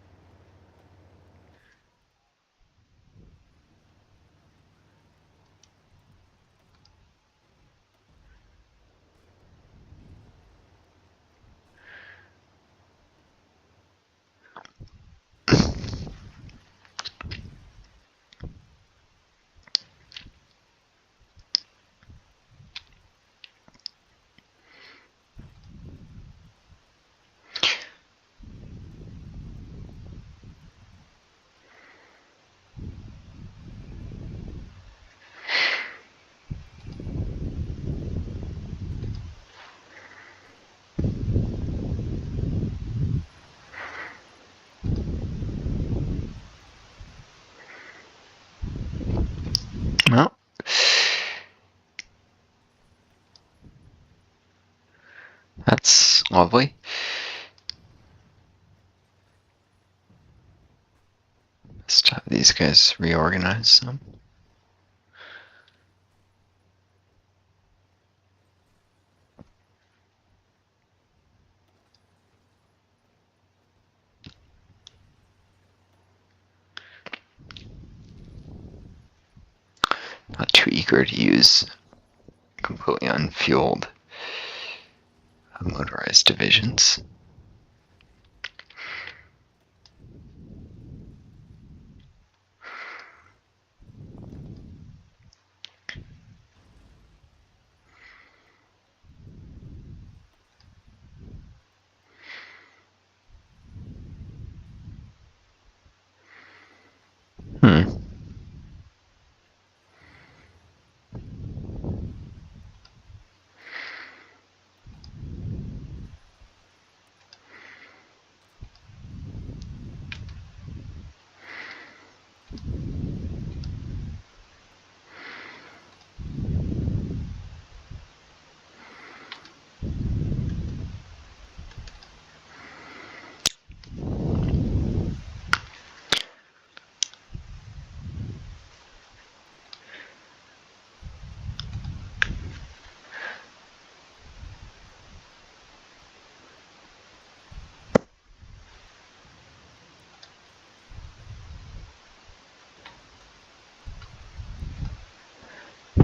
Well, that's lovely. Let's have these guys reorganize some. Not too eager to use completely unfueled motorized divisions.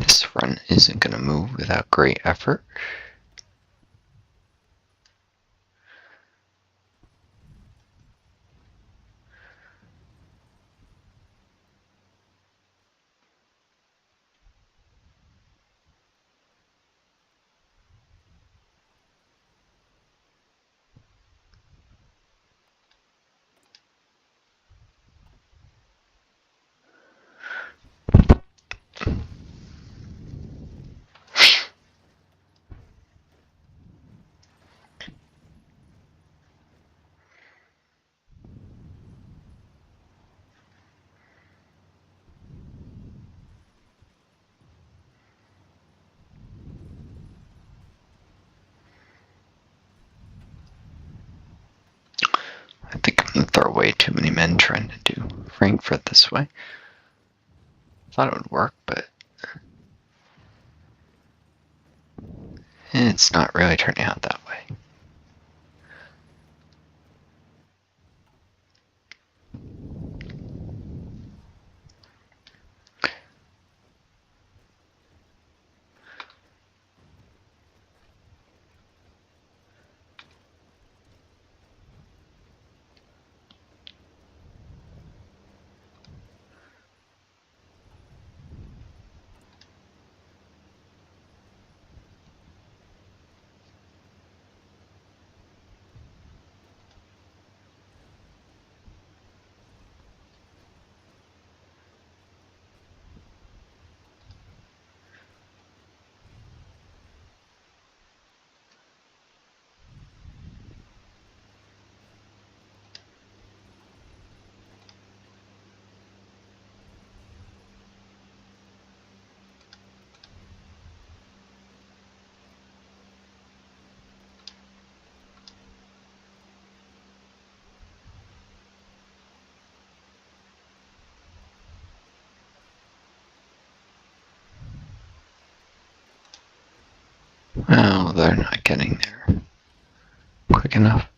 This front isn't going to move without great effort. I think I'm going to throw away too many men trying to do Frankfurt this way. Thought it would work, but it's not really turning out that way. they're not getting there quick enough.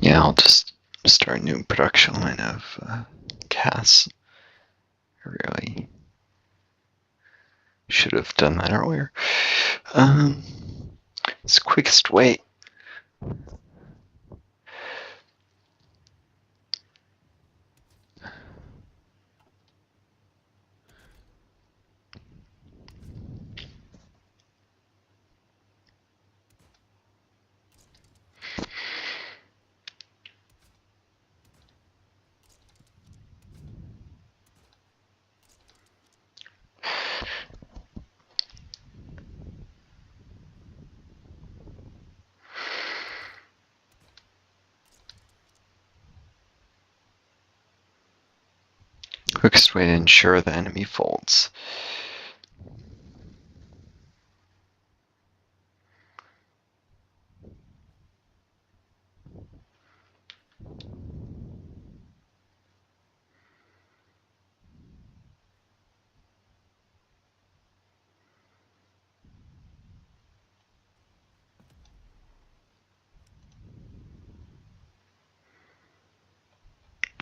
Yeah, I'll just start a new production line of casts. I really should have done that earlier. It's the quickest way. Quickest way to ensure the enemy folds.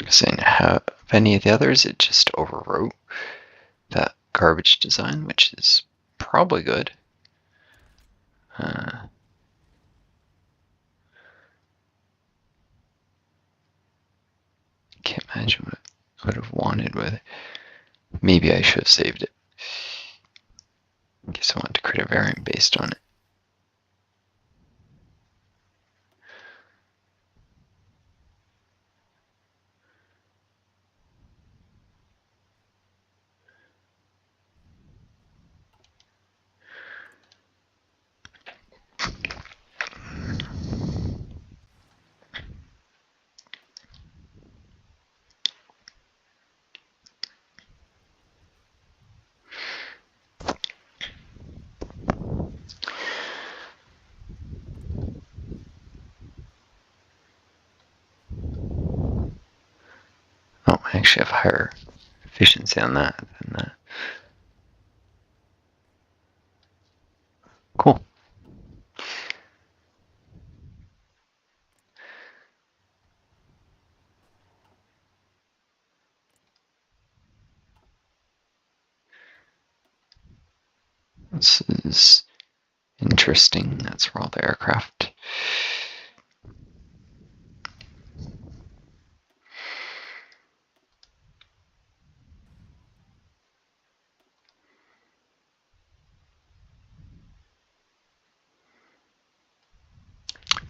Saying have any of the others, it just overwrote that garbage design, which is probably good. Can't imagine what I would have wanted with it. Maybe I should have saved it. I guess I wanted to create a variant based on it. Oh, I actually have higher efficiency on that than that. Cool. This is interesting. That's where all the aircraft.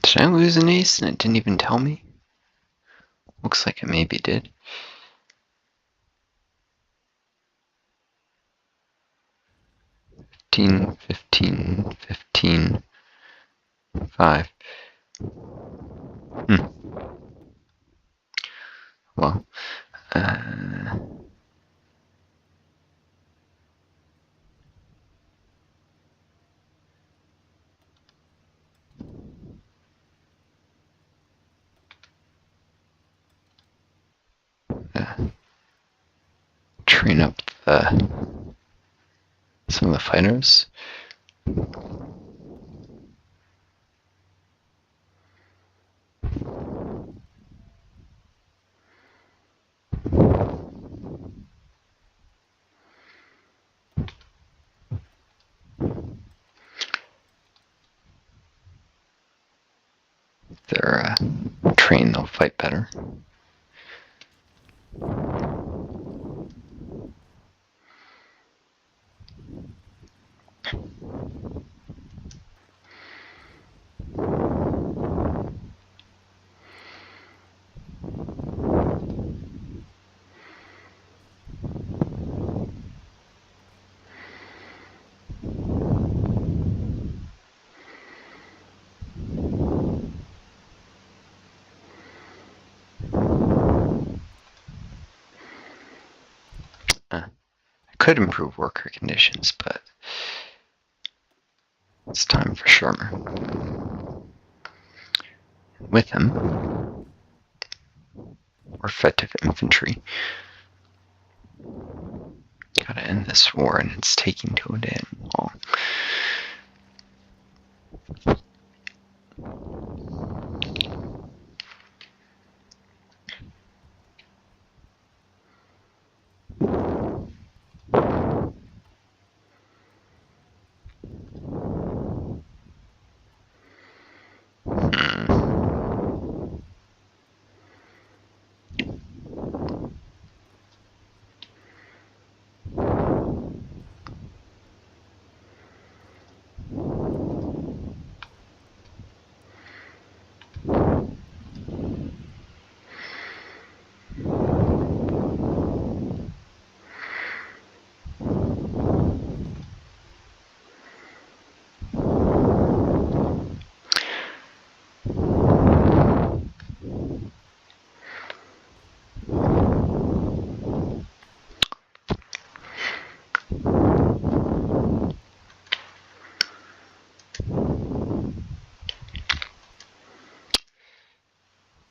Did I lose an ace and it didn't even tell me? Looks like it maybe did. $15, $15, $15, $5. Well, train up some of the fighters. If they're trained, they'll fight better. Could improve worker conditions, but it's time for Shermer. With him, or effective infantry. Gotta end this war, and it's taking too damn long.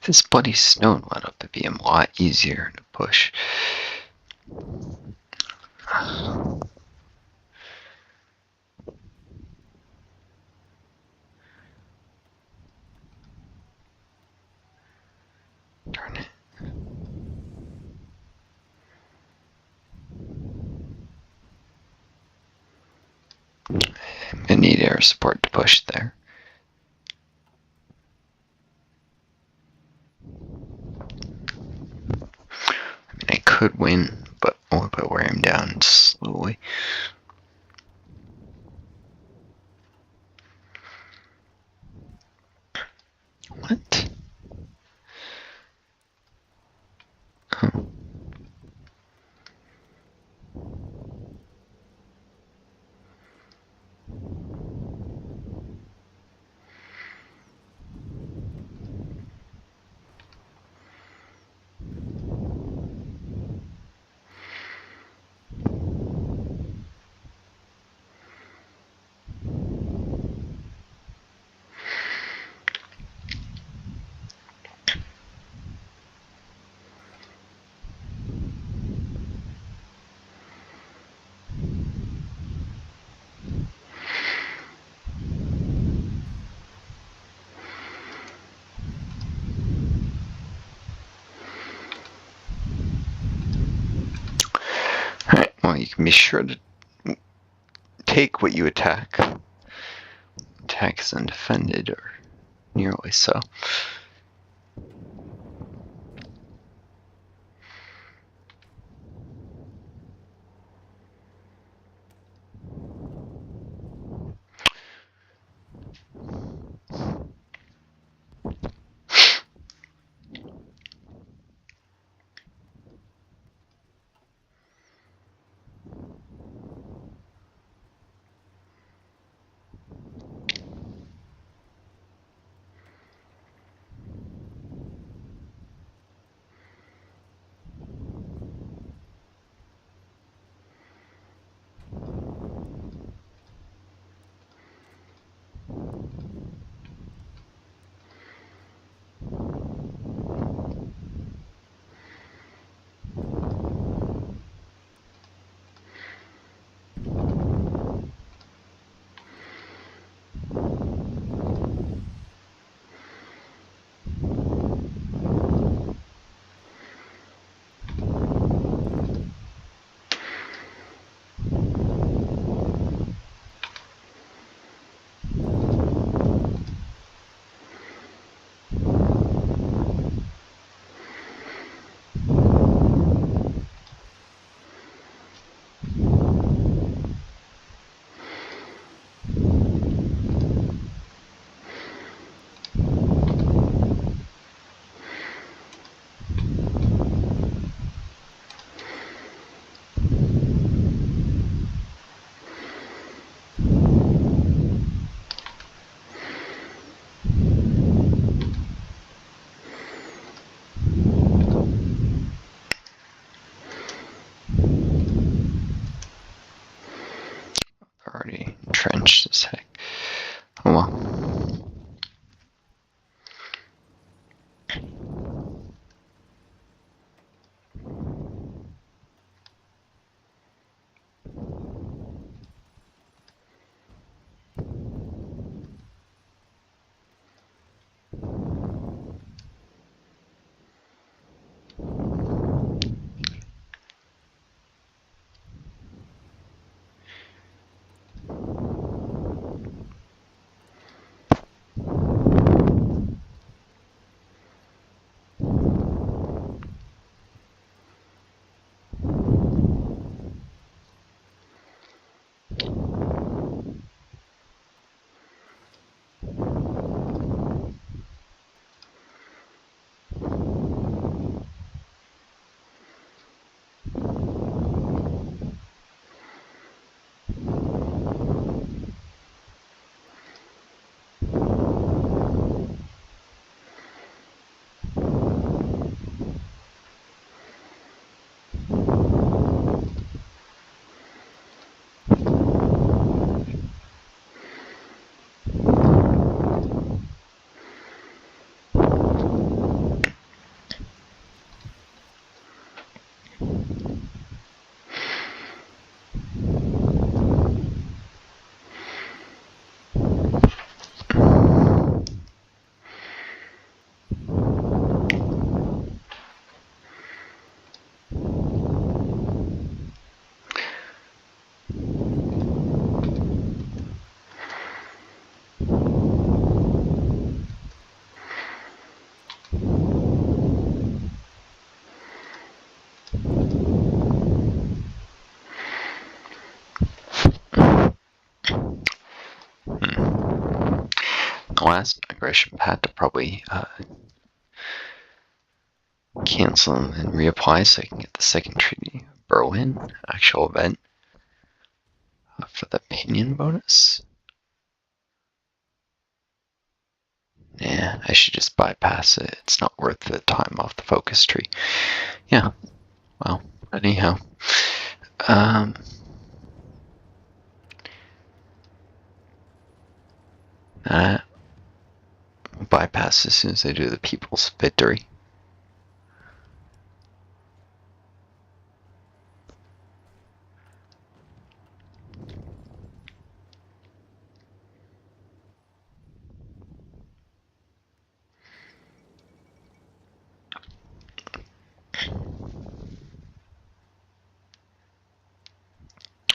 If this bloody stone let up, it'd be a lot easier to push. Darn it. I'm gonna need air support to push there. I could win, but I'll wear him down slowly. What? Oh. Alright, well, you can be sure to take what you attack. Attack is undefended, or nearly so. Already entrenched as heck. Oh well. Last aggression had to probably cancel and reapply so I can get the second treaty. Berlin, actual event for the opinion bonus. Yeah, I should just bypass it. It's not worth the time off the focus tree. Yeah, well, anyhow. Bypass as soon as I do the people's victory.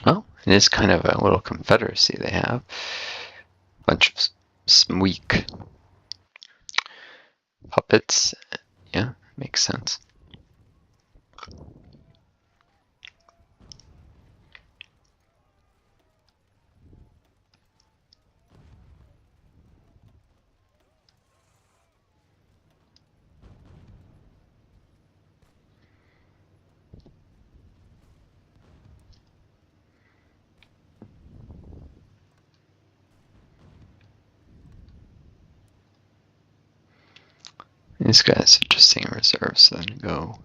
Well, It is kind of a little confederacy they have. Bunch of some weak puppets. Yeah, makes sense. These guys are just seeing reserves, then go.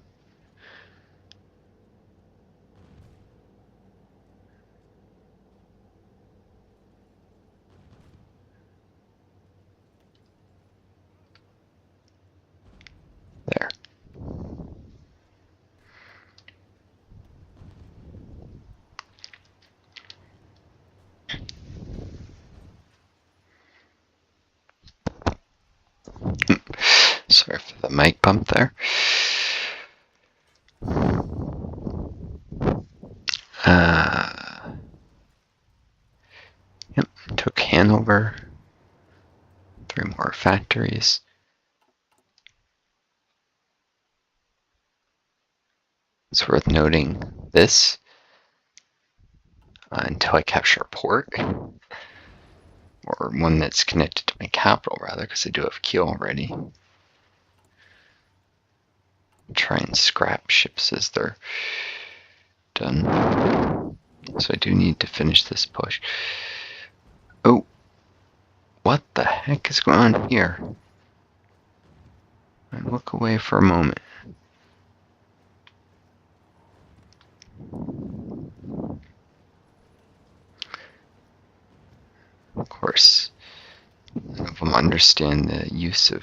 There. Sorry for the mic bump there. Yep, took Hanover. 3 more factories. It's worth noting this until I capture a port, or one that's connected to my capital rather, because I do have Kiel already. Try and scrap ships as they're done. So I do need to finish this push. Oh, what the heck is going on here? I look away for a moment. Of course, none of them understand the use of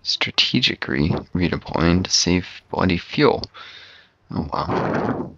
strategic redeploying to save bloody fuel. Oh wow.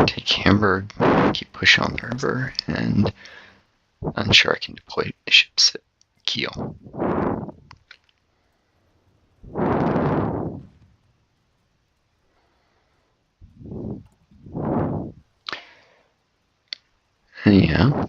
Take Hamburg, keep pushing on the river, and I'm sure I can deploy ships at Kiel. Yeah.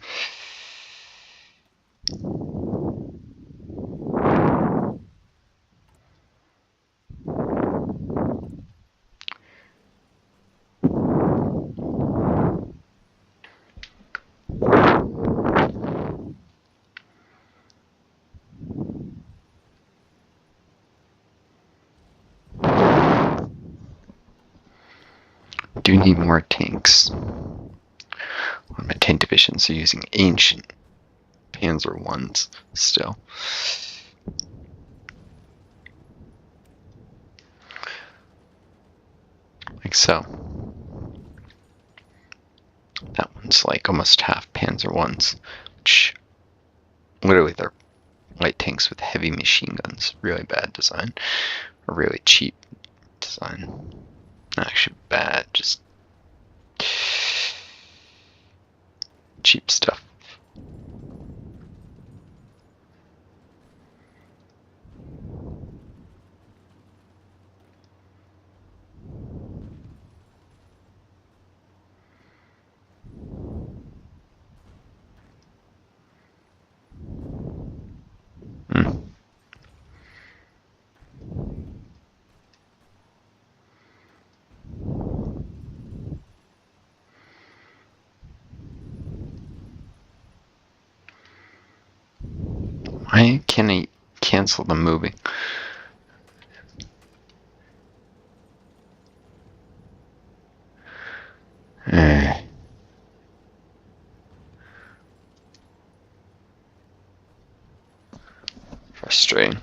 Do need more tanks. One of my tank divisions are using ancient Panzer ones still. Like so. That one's like almost half Panzer ones, which literally they're light tanks with heavy machine guns. Really bad design, or really cheap design. Not actually bad, just cheap stuff. Why can't I cancel the moving? Frustrating.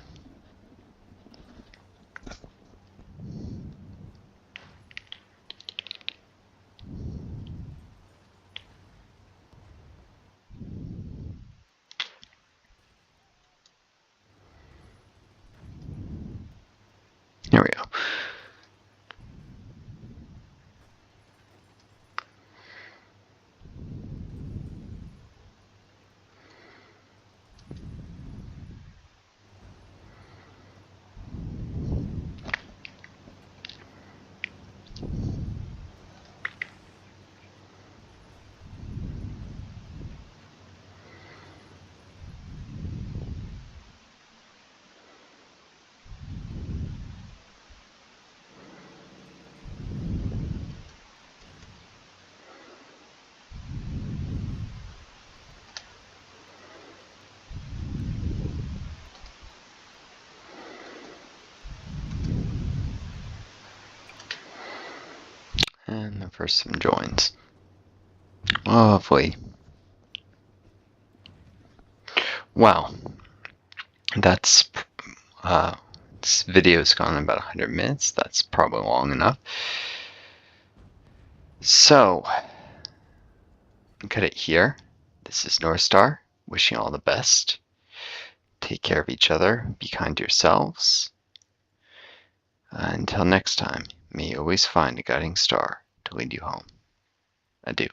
Here we go. And the first one joins. Lovely. Wow. That's this video's gone about 100 minutes. That's probably long enough. So, cut it here. This is Northstar, wishing you all the best. Take care of each other. Be kind to yourselves. Until next time, may you always find a guiding star to lead you home. Adieu.